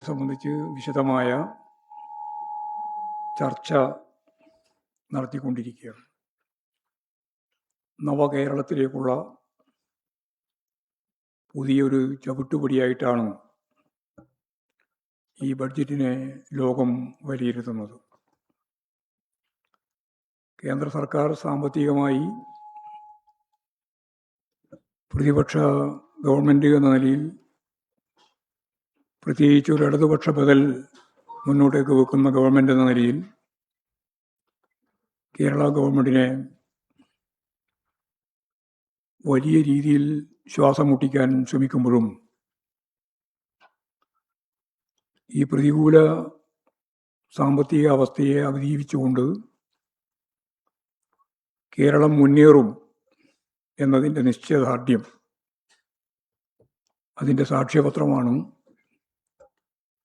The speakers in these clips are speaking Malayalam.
സംബന്ധിച്ച് വിശദമായ ചർച്ച നടത്തിക്കൊണ്ടിരിക്കുകയാണ്. നവകേരളത്തിലേക്കുള്ള പുതിയൊരു ചവിട്ടുപടിയായിട്ടാണ് ഈ ബഡ്ജറ്റിനെ ലോകം വിലയിരുത്തുന്നത്. കേന്ദ്ര സർക്കാർ സാമ്പത്തികമായി പ്രതിപക്ഷ ഗവൺമെൻറ് എന്ന നിലയിൽ പ്രത്യേകിച്ച് ഒരു ഇടതുപക്ഷ ബദൽ മുന്നോട്ടേക്ക് വെക്കുന്ന ഗവൺമെൻറ് എന്ന നിലയിൽ കേരള ഗവൺമെൻറ്റിനെ വലിയ രീതിയിൽ ശ്വാസം മുട്ടിക്കാൻ ശ്രമിക്കുമ്പോഴും ഈ പ്രതികൂല സാമ്പത്തിക അവസ്ഥയെ അതിജീവിച്ചുകൊണ്ട് കേരളം മുന്നേറും എന്നതിൻ്റെ നിശ്ചയദാർഢ്യം, അതിൻ്റെ സാക്ഷ്യപത്രമാണ്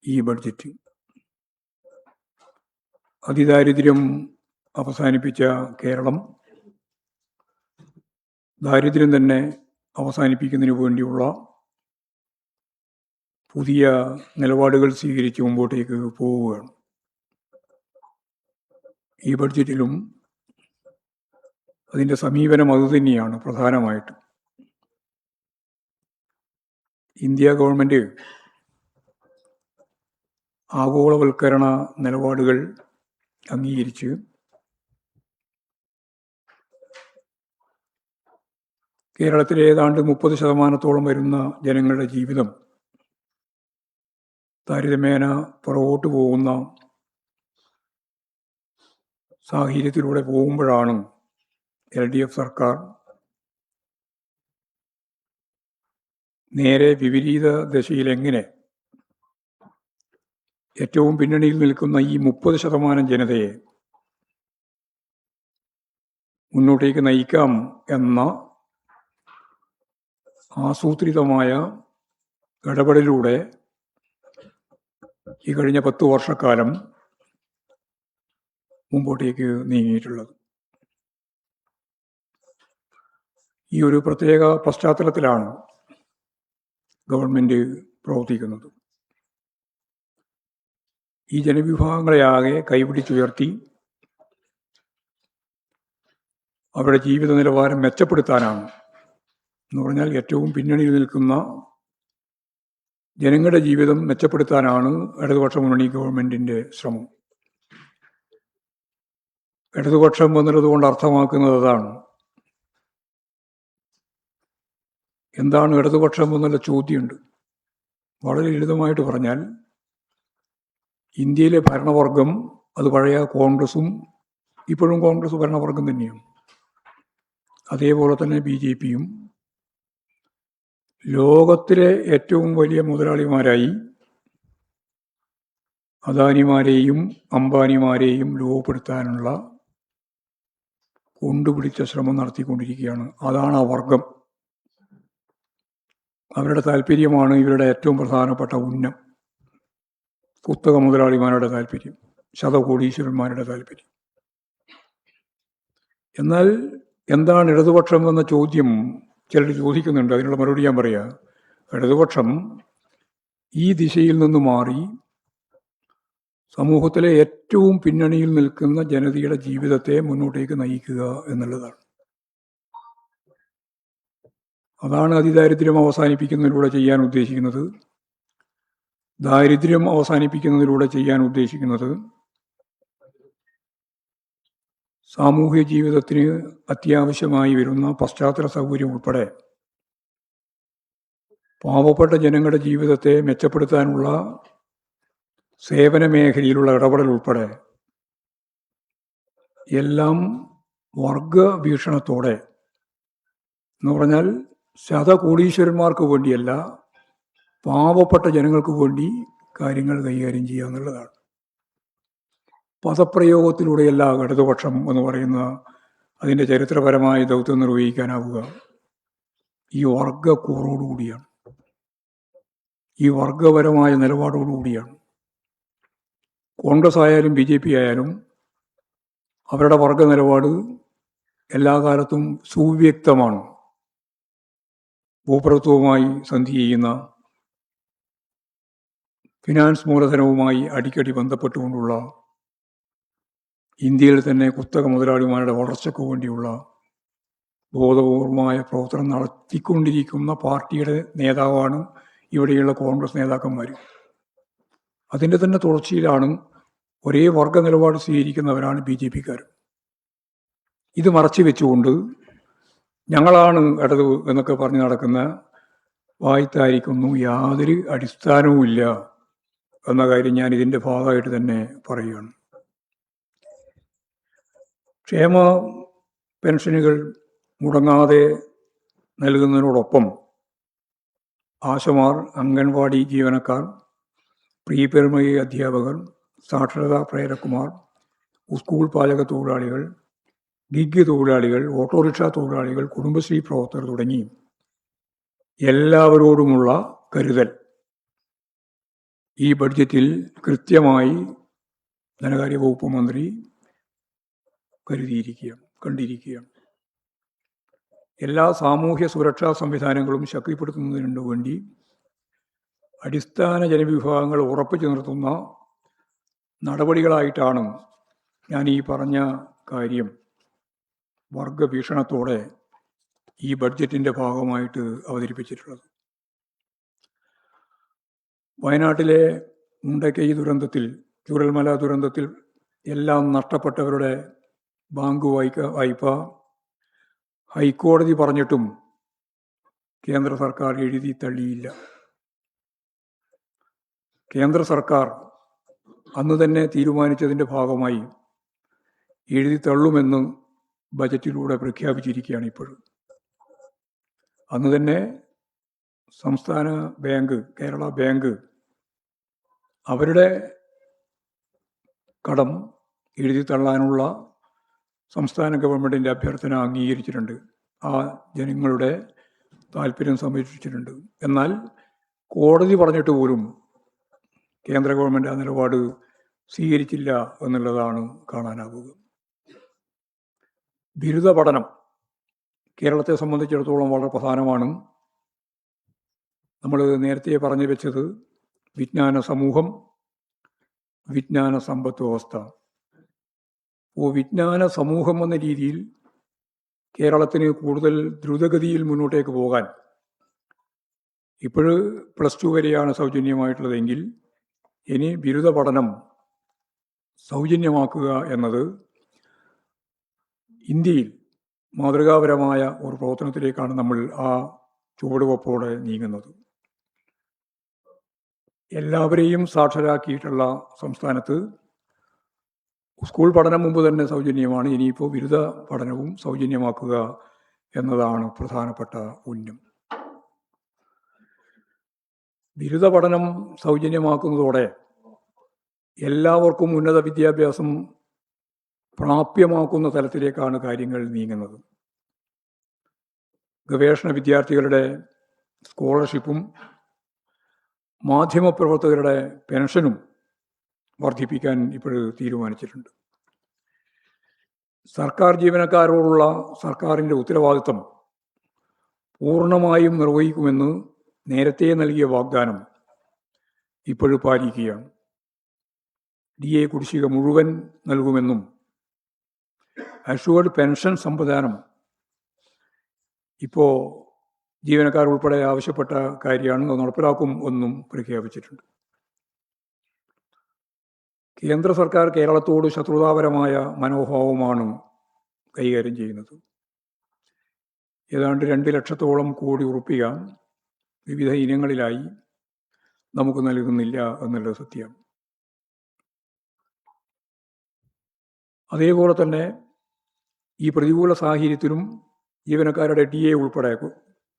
ഈ ബഡ്ജറ്റ്. അതിദാരിദ്ര്യം അവസാനിപ്പിച്ച കേരളം ദാരിദ്ര്യം തന്നെ അവസാനിപ്പിക്കുന്നതിന് വേണ്ടിയുള്ള പുതിയ നിലപാടുകൾ സ്വീകരിച്ച് മുമ്പോട്ടേക്ക് പോവുകയാണ്. ഈ ബഡ്ജറ്റിലും അതിൻ്റെ സമീപനം അതുതന്നെയാണ് പ്രധാനമായിട്ടും. ഇന്ത്യ ഗവൺമെൻറ് ആഗോളവൽക്കരണ നിലപാടുകൾ അംഗീകരിച്ച് കേരളത്തിലെ ഏതാണ്ട് 30% വരുന്ന ജനങ്ങളുടെ ജീവിതം താരതമ്യേന പുറകോട്ട് പോകുന്ന സാഹചര്യത്തിലൂടെ പോകുമ്പോഴാണ് LDF സർക്കാർ നേരെ വിപരീത ദശയിൽ എങ്ങനെ ഏറ്റവും പിന്നണിയിൽ നിൽക്കുന്ന ഈ 30% ജനതയെ മുന്നോട്ടേക്ക് നയിക്കാം എന്ന ആസൂത്രിതമായ ഇടപെടലിലൂടെ ഈ കഴിഞ്ഞ 10 വർഷക്കാലം മുമ്പോട്ടേക്ക് നീങ്ങിയിട്ടുള്ളത്. ഈ ഒരു പ്രത്യേക പശ്ചാത്തലത്തിലാണ് ഗവൺമെൻറ് പ്രവർത്തിക്കുന്നത്. ഈ ജനവിഭാഗങ്ങളെയാകെ കൈപിടിച്ചുയർത്തി അവരുടെ ജീവിത നിലവാരം മെച്ചപ്പെടുത്താനാണ്, എന്ന് പറഞ്ഞാൽ ഏറ്റവും പിന്നണിയിൽ നിൽക്കുന്ന ജനങ്ങളുടെ ജീവിതം മെച്ചപ്പെടുത്താനാണ് ഇടതുപക്ഷ മുന്നണി ഗവൺമെൻറ്റിൻ്റെ ശ്രമം. ഇടതുപക്ഷം എന്നുള്ളതുകൊണ്ട് അർത്ഥമാക്കുന്നത് അതാണ്. എന്താണ് ഇടതുപക്ഷം എന്നുള്ള ചോദ്യമുണ്ട്. വളരെ ലളിതമായിട്ട് പറഞ്ഞാൽ ഇന്ത്യയിലെ ഭരണവർഗം, അത് പഴയ കോൺഗ്രസും ഇപ്പോഴും കോൺഗ്രസ് ഭരണവർഗം തന്നെയാണ്, അതേപോലെ തന്നെ BJPയും ലോകത്തിലെ ഏറ്റവും വലിയ മുതലാളിമാരായി അദാനിമാരെയും അംബാനിമാരെയും ലോകപ്പെടുത്താനുള്ള കൊണ്ടുപിടിച്ച ശ്രമം നടത്തിക്കൊണ്ടിരിക്കുകയാണ്. അതാണ് ആ വർഗം. അവരുടെ താല്പര്യമാണ് ഇവരുടെ ഏറ്റവും പ്രധാനപ്പെട്ട ഉന്നം. കുത്തക മുതലാളിമാരുടെ താല്പര്യം, ശതകോടീശ്വരന്മാരുടെ താല്പര്യം. എന്നാൽ എന്താണ് ഇടതുപക്ഷം എന്ന ചോദ്യം ചിലർ ചോദിക്കുന്നുണ്ട്. അതിനുള്ള മറുപടി ഞാൻ പറയാം. ഇടതുപക്ഷം ഈ ദിശയിൽ നിന്ന് മാറി സമൂഹത്തിലെ ഏറ്റവും പിന്നണിയിൽ നിൽക്കുന്ന ജനതയുടെ ജീവിതത്തെ മുന്നോട്ടേക്ക് നയിക്കുക എന്നുള്ളതാണ്. അതാണ് അതിദാരിദ്ര്യം അവസാനിപ്പിക്കുന്നതിലൂടെ ചെയ്യാൻ ഉദ്ദേശിക്കുന്നത്. ദാരിദ്ര്യം അവസാനിപ്പിക്കുന്നതിലൂടെ ചെയ്യാൻ ഉദ്ദേശിക്കുന്നത് സാമൂഹ്യ ജീവിതത്തിന് അത്യാവശ്യമായി വരുന്ന പശ്ചാത്തല സൗകര്യം ഉൾപ്പെടെ പാവപ്പെട്ട ജനങ്ങളുടെ ജീവിതത്തെ മെച്ചപ്പെടുത്താനുള്ള സേവന മേഖലയിലുള്ള ഇടപെടൽ ഉൾപ്പെടെ എല്ലാം വർഗ വീക്ഷണത്തോടെ, എന്ന് പറഞ്ഞാൽ ശതകോടീശ്വരന്മാർക്ക് വേണ്ടിയല്ല, പാവപ്പെട്ട ജനങ്ങൾക്ക് വേണ്ടി കാര്യങ്ങൾ കൈകാര്യം ചെയ്യുക എന്നുള്ളതാണ്. പദപ്രയോഗത്തിലൂടെയല്ല ഇടതുപക്ഷം എന്ന് പറയുന്ന അതിൻ്റെ ചരിത്രപരമായ ദൗത്യം നിർവഹിക്കാനാവുക. ഈ വർഗക്കൂറോടുകൂടിയാണ്, ഈ വർഗപരമായ നിലപാടോടുകൂടിയാണ്. കോൺഗ്രസ് ആയാലും BJP ആയാലും അവരുടെ വർഗ നിലപാട് എല്ലാ കാലത്തും സുവ്യക്തമാണ്. ഭൂപ്രഭുത്വവുമായി സന്ധി ചെയ്യുന്ന ഫിനാൻസ് മൂലധനവുമായി അടിക്കടി ബന്ധപ്പെട്ടുകൊണ്ടുള്ള ഇന്ത്യയിൽ തന്നെ കുത്തക മുതലാളിമാരുടെ വളർച്ചയ്ക്ക് വേണ്ടിയുള്ള ബോധപൂർവമായ പ്രവർത്തനം നടത്തിക്കൊണ്ടിരിക്കുന്ന പാർട്ടിയുടെ നേതാവാണ് ഇവിടെയുള്ള കോൺഗ്രസ് നേതാക്കന്മാർ. അതിൻ്റെ തന്നെ തുടർച്ചയിലാണ് ഒരേ വർഗ നിലപാട് സ്വീകരിക്കുന്നവരാണ് BJP-ക്കാർ. ഇത് മറച്ചു വെച്ചുകൊണ്ട് ഞങ്ങളാണ് ഇടത് എന്നൊക്കെ പറഞ്ഞ് നടക്കുന്ന വായ്ത്താരിക്കൊന്നും യാതൊരു അടിസ്ഥാനവുമില്ല എന്ന കാര്യം ഞാൻ ഇതിൻ്റെ ഭാഗമായിട്ട് തന്നെ പറയുകയാണ്. ക്ഷേമ പെൻഷനുകൾ മുടങ്ങാതെ നൽകുന്നതിനോടൊപ്പം ആശമാർ, അംഗൻവാടി ജീവനക്കാർ, പ്രീ പ്രൈമറി അധ്യാപകർ, സാക്ഷരതാ പ്രേരകുമാർ, സ്കൂൾ പാചക തൊഴിലാളികൾ, ഗിഗ് തൊഴിലാളികൾ, ഓട്ടോറിക്ഷ തൊഴിലാളികൾ, കുടുംബശ്രീ പ്രവർത്തകർ തുടങ്ങി എല്ലാവരോടുമുള്ള കരുതൽ ഈ ബഡ്ജറ്റിൽ കൃത്യമായി ധനകാര്യ വകുപ്പ് മന്ത്രി കണ്ടിരിക്കുകയാണ്. എല്ലാ സാമൂഹ്യ സുരക്ഷാ സംവിധാനങ്ങളും ശക്തിപ്പെടുത്തുന്നതിനു വേണ്ടി അടിസ്ഥാന ജനവിഭാഗങ്ങൾ ഉറപ്പിച്ചു നിർത്തുന്ന നടപടികളായിട്ടാണ് ഞാൻ ഈ പറഞ്ഞ കാര്യം വർഗഭീഷണത്തോടെ ഈ ബഡ്ജറ്റിൻ്റെ ഭാഗമായിട്ട് അവതരിപ്പിച്ചിട്ടുള്ളത്. വയനാട്ടിലെ മുണ്ടക്കൈ ദുരന്തത്തിൽ, ചൂരൽമല ദുരന്തത്തിൽ എല്ലാം നഷ്ടപ്പെട്ടവരുടെ ബാങ്ക് വായ്പ ഹൈക്കോടതി പറഞ്ഞിട്ടും കേന്ദ്ര സർക്കാർ എഴുതി തള്ളിയില്ല. കേന്ദ്ര സർക്കാർ അന്ന് തന്നെ തീരുമാനിച്ചതിൻ്റെ ഭാഗമായി എഴുതി തള്ളുമെന്ന് ബജറ്റിലൂടെ പ്രഖ്യാപിച്ചിരിക്കുകയാണ് ഇപ്പോഴും. അന്ന് തന്നെ സംസ്ഥാന ബാങ്ക്, കേരള ബാങ്ക്, അവരുടെ കടം എഴുതി തള്ളാനുള്ള സംസ്ഥാന ഗവൺമെൻറ്റിൻ്റെ അഭ്യർത്ഥന അംഗീകരിച്ചിട്ടുണ്ട്. ആ ജനങ്ങളുടെ താല്പര്യം സംരക്ഷിച്ചിട്ടുണ്ട്. എന്നാൽ കോടതി പറഞ്ഞിട്ട് പോലും കേന്ദ്ര ഗവൺമെൻറ് ആ നിലപാട് സ്വീകരിച്ചില്ല എന്നുള്ളതാണ് കാണാനാവുക. ബിരുദ പഠനം കേരളത്തെ സംബന്ധിച്ചിടത്തോളം വളരെ പ്രധാനമാണ്. നമ്മൾ നേരത്തെ പറഞ്ഞു വെച്ചത് വിജ്ഞാന സമൂഹം, വിജ്ഞാന സമ്പദ് വ്യവസ്ഥ. വിജ്ഞാന സമൂഹം എന്ന രീതിയിൽ കേരളത്തിന് കൂടുതൽ ദ്രുതഗതിയിൽ മുന്നോട്ടേക്ക് പോകാൻ ഇപ്പോൾ +2 വരെയാണ് സൗജന്യമായിട്ടുള്ളതെങ്കിൽ ഇനി ബിരുദ പഠനം സൗജന്യമാക്കുക എന്നത് ഇന്ത്യയിൽ മാതൃകാപരമായ ഒരു പ്രവർത്തനത്തിലേക്കാണ് നമ്മൾ ആ ചുവടുവെപ്പോടെ നീങ്ങുന്നത്. എല്ലാവരെയും സാക്ഷരരാക്കിയിട്ടുള്ള സംസ്ഥാനത്ത് സ്കൂൾ പഠനം മുമ്പ് തന്നെ സൗജന്യമാണ്. ഇനിയിപ്പോൾ ബിരുദ പഠനവും സൗജന്യമാക്കുക എന്നതാണ് പ്രധാനപ്പെട്ട ഉന്നം. ബിരുദ പഠനം സൗജന്യമാക്കുന്നതോടെ എല്ലാവർക്കും ഉന്നത വിദ്യാഭ്യാസം പ്രാപ്യമാക്കുന്ന തലത്തിലേക്കാണ് കാര്യങ്ങൾ നീങ്ങുന്നത്. ഗവേഷണ വിദ്യാർത്ഥികളുടെ സ്കോളർഷിപ്പും മാധ്യമപ്രവർത്തകരുടെ പെൻഷനും വർദ്ധിപ്പിക്കാൻ ഇപ്പോൾ തീരുമാനിച്ചിട്ടുണ്ട്. സർക്കാർ ജീവനക്കാരോടുള്ള സർക്കാരിൻ്റെ ഉത്തരവാദിത്തം പൂർണ്ണമായും നിർവഹിക്കുമെന്ന് നേരത്തെ നൽകിയ വാഗ്ദാനം ഇപ്പോഴും പാലിക്കുകയാണ്. DA കുടിശ്ശിക മുഴുവൻ നൽകുമെന്നും അഷ്വേർഡ് പെൻഷൻ സംവിധാനം ഇപ്പോൾ ജീവനക്കാർ ഉൾപ്പെടെ ആവശ്യപ്പെട്ട കാര്യമാണ്, അത് നടപ്പിലാക്കും എന്നും പ്രഖ്യാപിച്ചിട്ടുണ്ട്. കേന്ദ്ര സർക്കാർ കേരളത്തോട് ശത്രുതാപരമായ മനോഭാവമാണ് കൈകാര്യം ചെയ്യുന്നത്. ഏതാണ്ട് 2 ലക്ഷത്തോളം കോടി ഉറുപ്പിക വിവിധ ഇനങ്ങളിലായി നമുക്ക് നൽകുന്നില്ല എന്നുള്ളത് സത്യം. അതേപോലെ തന്നെ ഈ പ്രതികൂല സാഹചര്യത്തിലും ജീവനക്കാരുടെ DA ഉൾപ്പെടെ,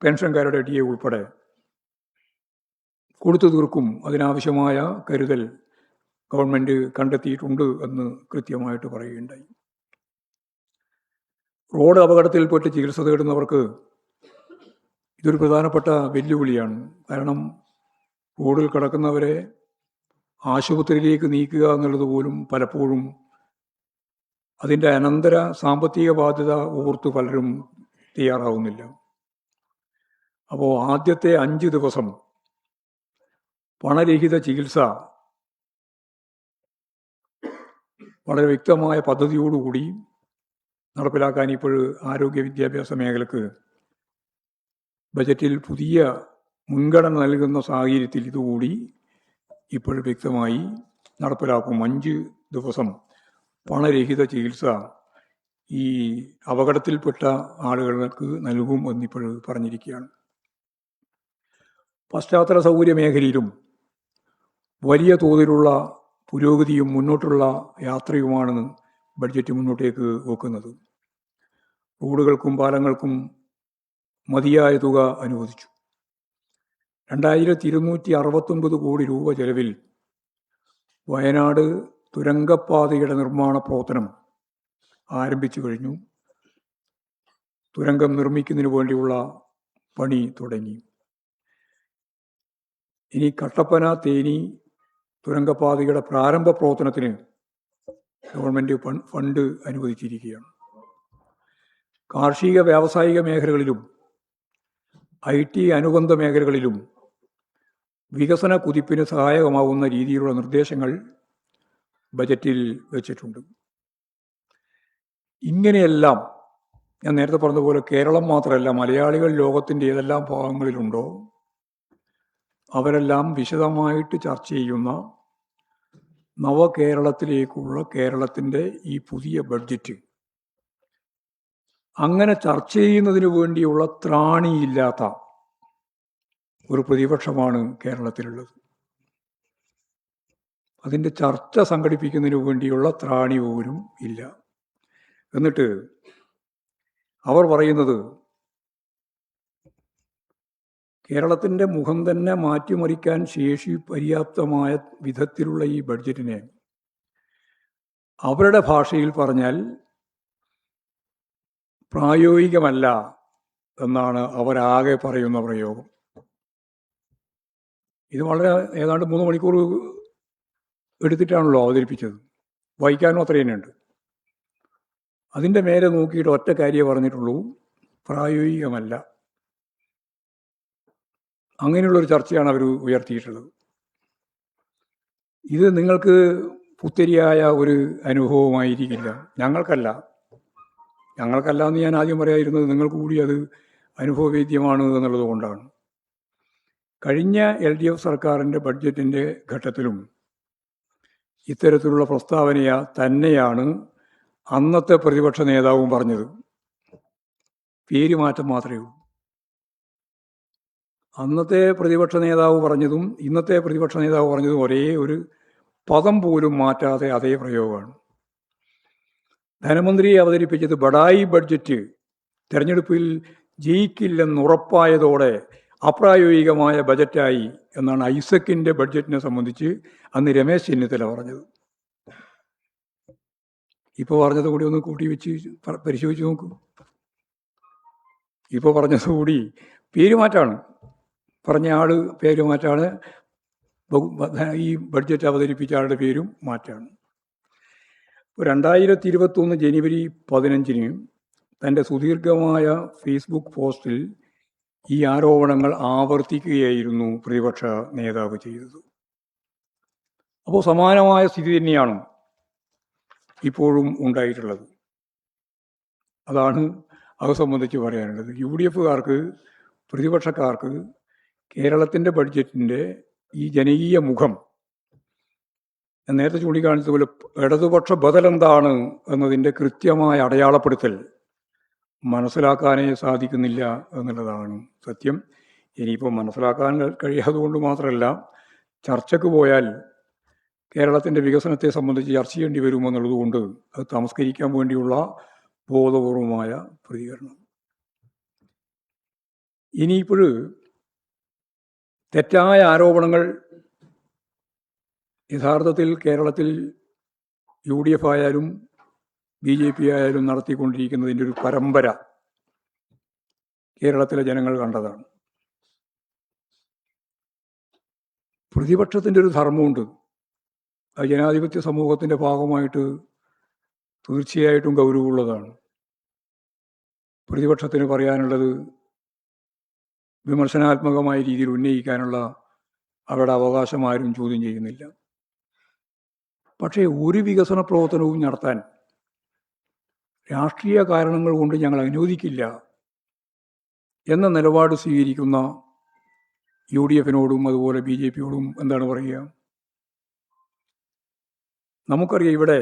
പെൻഷൻകാരുടെ DA ഉൾപ്പെടെ കൊടുത്തു തീർക്കും. അതിനാവശ്യമായ കരുതൽ ഗവൺമെൻറ് കണ്ടെത്തിയിട്ടുണ്ട് എന്ന് കൃത്യമായിട്ട് പറയുകയുണ്ടായി. റോഡ് അപകടത്തിൽപ്പെട്ട് ചികിത്സ തേടുന്നവർക്ക് ഇതൊരു പ്രധാനപ്പെട്ട വെല്ലുവിളിയാണ്. കാരണം റോഡിൽ കിടക്കുന്നവരെ ആശുപത്രിയിലേക്ക് നീക്കുക എന്നുള്ളത് പോലും പലപ്പോഴും അതിൻ്റെ അനന്തര സാമ്പത്തിക ബാധ്യത ഓർത്ത് പലരും തയ്യാറാവുന്നില്ല. അപ്പോൾ ആദ്യത്തെ 5 ദിവസം പണരഹിത ചികിത്സ വളരെ വ്യക്തമായ പദ്ധതിയോടുകൂടി നടപ്പിലാക്കാൻ ഇപ്പോൾ ആരോഗ്യ വിദ്യാഭ്യാസ മേഖലക്ക് ബജറ്റിൽ പുതിയ മുൻഗണന നൽകുന്ന സാഹചര്യത്തിൽ ഇതുകൂടി ഇപ്പോൾ വ്യക്തമായി നടപ്പിലാക്കും. 5 ദിവസം പണരഹിത ചികിത്സ ഈ അപകടത്തിൽപ്പെട്ട ആളുകൾക്ക് നൽകും എന്നിപ്പോൾ പറഞ്ഞിരിക്കുകയാണ്. പശ്ചാത്തല സൗകര്യ മേഖലയിലും വലിയ തോതിലുള്ള പുരോഗതിയും മുന്നോട്ടുള്ള യാത്രയുമാണ് ബഡ്ജറ്റ് മുന്നോട്ടേക്ക് വെക്കുന്നത്. റോഡുകൾക്കും പാലങ്ങൾക്കും മതിയായ തുക അനുവദിച്ചു. 2269 കോടി രൂപ ചെലവിൽ വയനാട് തുരങ്കപ്പാതയുടെ നിർമ്മാണ പ്രവർത്തനം ആരംഭിച്ചു കഴിഞ്ഞു. തുരങ്കം നിർമ്മിക്കുന്നതിന് വേണ്ടിയുള്ള പണി തുടങ്ങി. ഇനി കട്ടപ്പന തേനി തുരങ്കപ്പാതയുടെ പ്രാരംഭ പ്രവർത്തനത്തിന് ഗവൺമെന്റ് ഫണ്ട് അനുവദിച്ചിരിക്കുകയാണ്. കാർഷിക വ്യാവസായിക മേഖലകളിലും IT അനുബന്ധ മേഖലകളിലും വികസന കുതിപ്പിന് സഹായകമാവുന്ന രീതിയിലുള്ള നിർദ്ദേശങ്ങൾ ബജറ്റിൽ വെച്ചിട്ടുണ്ട്. ഇങ്ങനെയെല്ലാം ഞാൻ നേരത്തെ പറഞ്ഞതുപോലെ കേരളം മാത്രമല്ല, മലയാളികൾ ലോകത്തിൻ്റെ ഏതെല്ലാം ഭാഗങ്ങളിലുണ്ടോ അവരെല്ലാം വിശദമായിട്ട് ചർച്ച ചെയ്യുന്ന നവകേരളത്തിലേക്കുള്ള കേരളത്തിൻ്റെ ഈ പുതിയ ബഡ്ജറ്റ് അങ്ങനെ ചർച്ച ചെയ്യുന്നതിന് വേണ്ടിയുള്ള ത്രാണിയില്ലാത്ത ഒരു പ്രതിപക്ഷമാണ് കേരളത്തിലുള്ളത്. അതിൻ്റെ ചർച്ച സംഘടിപ്പിക്കുന്നതിന് വേണ്ടിയുള്ള ത്രാണി പോലും ഇല്ല. എന്നിട്ട് അവർ പറയുന്നത് കേരളത്തിൻ്റെ മുഖം തന്നെ മാറ്റിമറിക്കാൻ ശേഷി പര്യാപ്തമായ വിധത്തിലുള്ള ഈ ബഡ്ജറ്റിനെ അവരുടെ ഭാഷയിൽ പറഞ്ഞാൽ പ്രായോഗികമല്ല എന്നാണ് അവരാകെ പറയുന്ന പ്രയോഗം. ഇത് വളരെ ഏതാണ്ട് 3 മണിക്കൂർ എടുത്തിട്ടാണല്ലോ അവതരിപ്പിച്ചത്. വായിക്കാനും അത്ര തന്നെയുണ്ട്. അതിൻ്റെ മേലെ നോക്കിയിട്ട് ഒറ്റ കാര്യം പറഞ്ഞിട്ടുള്ളൂ, പ്രായോഗികമല്ല. അങ്ങനെയുള്ളൊരു ചർച്ചയാണ് അവർ ഉയർത്തിയിട്ടുള്ളത്. ഇത് നിങ്ങൾക്ക് പുത്തരിയായ ഒരു അനുഭവമായിരിക്കില്ല. ഞങ്ങൾക്കല്ല എന്ന് ഞാൻ ആദ്യം പറയാതിരുന്നത് നിങ്ങൾക്ക് കൂടി അത് അനുഭവവേദ്യമാണ് എന്നുള്ളത് കൊണ്ടാണ്. കഴിഞ്ഞ LDF സർക്കാരിൻ്റെ ബഡ്ജറ്റിൻ്റെ ഘട്ടത്തിലും ഇത്തരത്തിലുള്ള പ്രസ്താവന തന്നെയാണ് അന്നത്തെ പ്രതിപക്ഷ നേതാവും പറഞ്ഞത്. പേര് മാറ്റം മാത്രമേ ഉള്ളൂ. അന്നത്തെ പ്രതിപക്ഷ നേതാവ് പറഞ്ഞതും ഇന്നത്തെ പ്രതിപക്ഷ നേതാവ് പറഞ്ഞതും ഒരേ ഒരു പദം പോലും മാറ്റാതെ അതേ പ്രയോഗമാണ്. ധനമന്ത്രി അവതരിപ്പിച്ചത് ബഡായി ബഡ്ജറ്റ് തെരഞ്ഞെടുപ്പിൽ ജയിക്കില്ലെന്നുറപ്പായതോടെ അപ്രായോഗികമായ ബജറ്റായി എന്നാണ് ഐസക്കിൻ്റെ ബഡ്ജറ്റിനെ സംബന്ധിച്ച് അന്ന് രമേശ് ചെന്നിത്തല പറഞ്ഞത്. ഇപ്പോൾ പറഞ്ഞത് കൂടി ഒന്ന് കൂട്ടി വെച്ച് പരിശോധിച്ച് നോക്കൂ. ഇപ്പോൾ പറഞ്ഞത് കൂടി പേരുമാറ്റാണ്. പറഞ്ഞ ആള് പേരുമാറ്റാണ്. ഈ ബഡ്ജറ്റ് അവതരിപ്പിച്ച ആളുടെ പേരും മാറ്റാണ്. 2021 ജനുവരി 15 തൻ്റെ സുദീർഘമായ ഫേസ്ബുക്ക് പോസ്റ്റിൽ ഈ ആരോപണങ്ങൾ ആവർത്തിക്കുകയായിരുന്നു പ്രതിപക്ഷ നേതാവ് ചെയ്തത്. അപ്പോൾ സമാനമായ സ്ഥിതി തന്നെയാണ് ഇപ്പോഴും ഉണ്ടായിട്ടുള്ളത്. അതാണ് അത് സംബന്ധിച്ച് പറയാനുള്ളത്. UDFകാർക്ക്, പ്രതിപക്ഷക്കാർക്ക് കേരളത്തിൻ്റെ ബഡ്ജറ്റിൻ്റെ ഈ ജനകീയ മുഖം ഞാൻ നേരത്തെ ചൂണ്ടിക്കാണിച്ചതുപോലെ ഇടതുപക്ഷ ബദൽ എന്താണ് എന്നതിൻ്റെ കൃത്യമായ അടയാളപ്പെടുത്തൽ മനസ്സിലാക്കാനേ സാധിക്കുന്നില്ല എന്നുള്ളതാണ് സത്യം. ഇനിയിപ്പോൾ മനസ്സിലാക്കാൻ കഴിയാതെ കൊണ്ട് മാത്രമല്ല, ചർച്ചയ്ക്ക് പോയാൽ കേരളത്തിൻ്റെ വികസനത്തെ സംബന്ധിച്ച് ചർച്ച ചെയ്യേണ്ടി വരുമെന്നുള്ളത് കൊണ്ട് അത് തമസ്കരിക്കാൻ വേണ്ടിയുള്ള ബോധപൂർവമായ പ്രതികരണം. ഇനിയിപ്പോൾ തെറ്റായ ആരോപണങ്ങൾ യഥാർത്ഥത്തിൽ കേരളത്തിൽ UDF ആയാലും BJP ആയാലും നടത്തിക്കൊണ്ടിരിക്കുന്നതിൻ്റെ ഒരു പരമ്പര കേരളത്തിലെ ജനങ്ങൾ കണ്ടതാണ്. പ്രതിപക്ഷത്തിൻ്റെ ഒരു ധർമ്മമുണ്ട്. അത് ജനാധിപത്യ സമൂഹത്തിൻ്റെ ഭാഗമായിട്ട് തീർച്ചയായിട്ടും ഗൗരവമുള്ളതാണ്. പ്രതിപക്ഷത്തിന് പറയാനുള്ളത് വിമർശനാത്മകമായ രീതിയിൽ ഉന്നയിക്കാനുള്ള അവരുടെ അവകാശം ആരും ചോദ്യം ചെയ്യുന്നില്ല. പക്ഷേ ഒരു വികസന പ്രവർത്തനവും നടത്താൻ രാഷ്ട്രീയ കാരണങ്ങൾ കൊണ്ട് ഞങ്ങൾ അനുവദിക്കില്ല എന്ന നിലപാട് സ്വീകരിക്കുന്ന UDF-നോടും അതുപോലെ BJP-യോടും എന്താണ് പറയുക? നമുക്കറിയാം, ഇവിടെ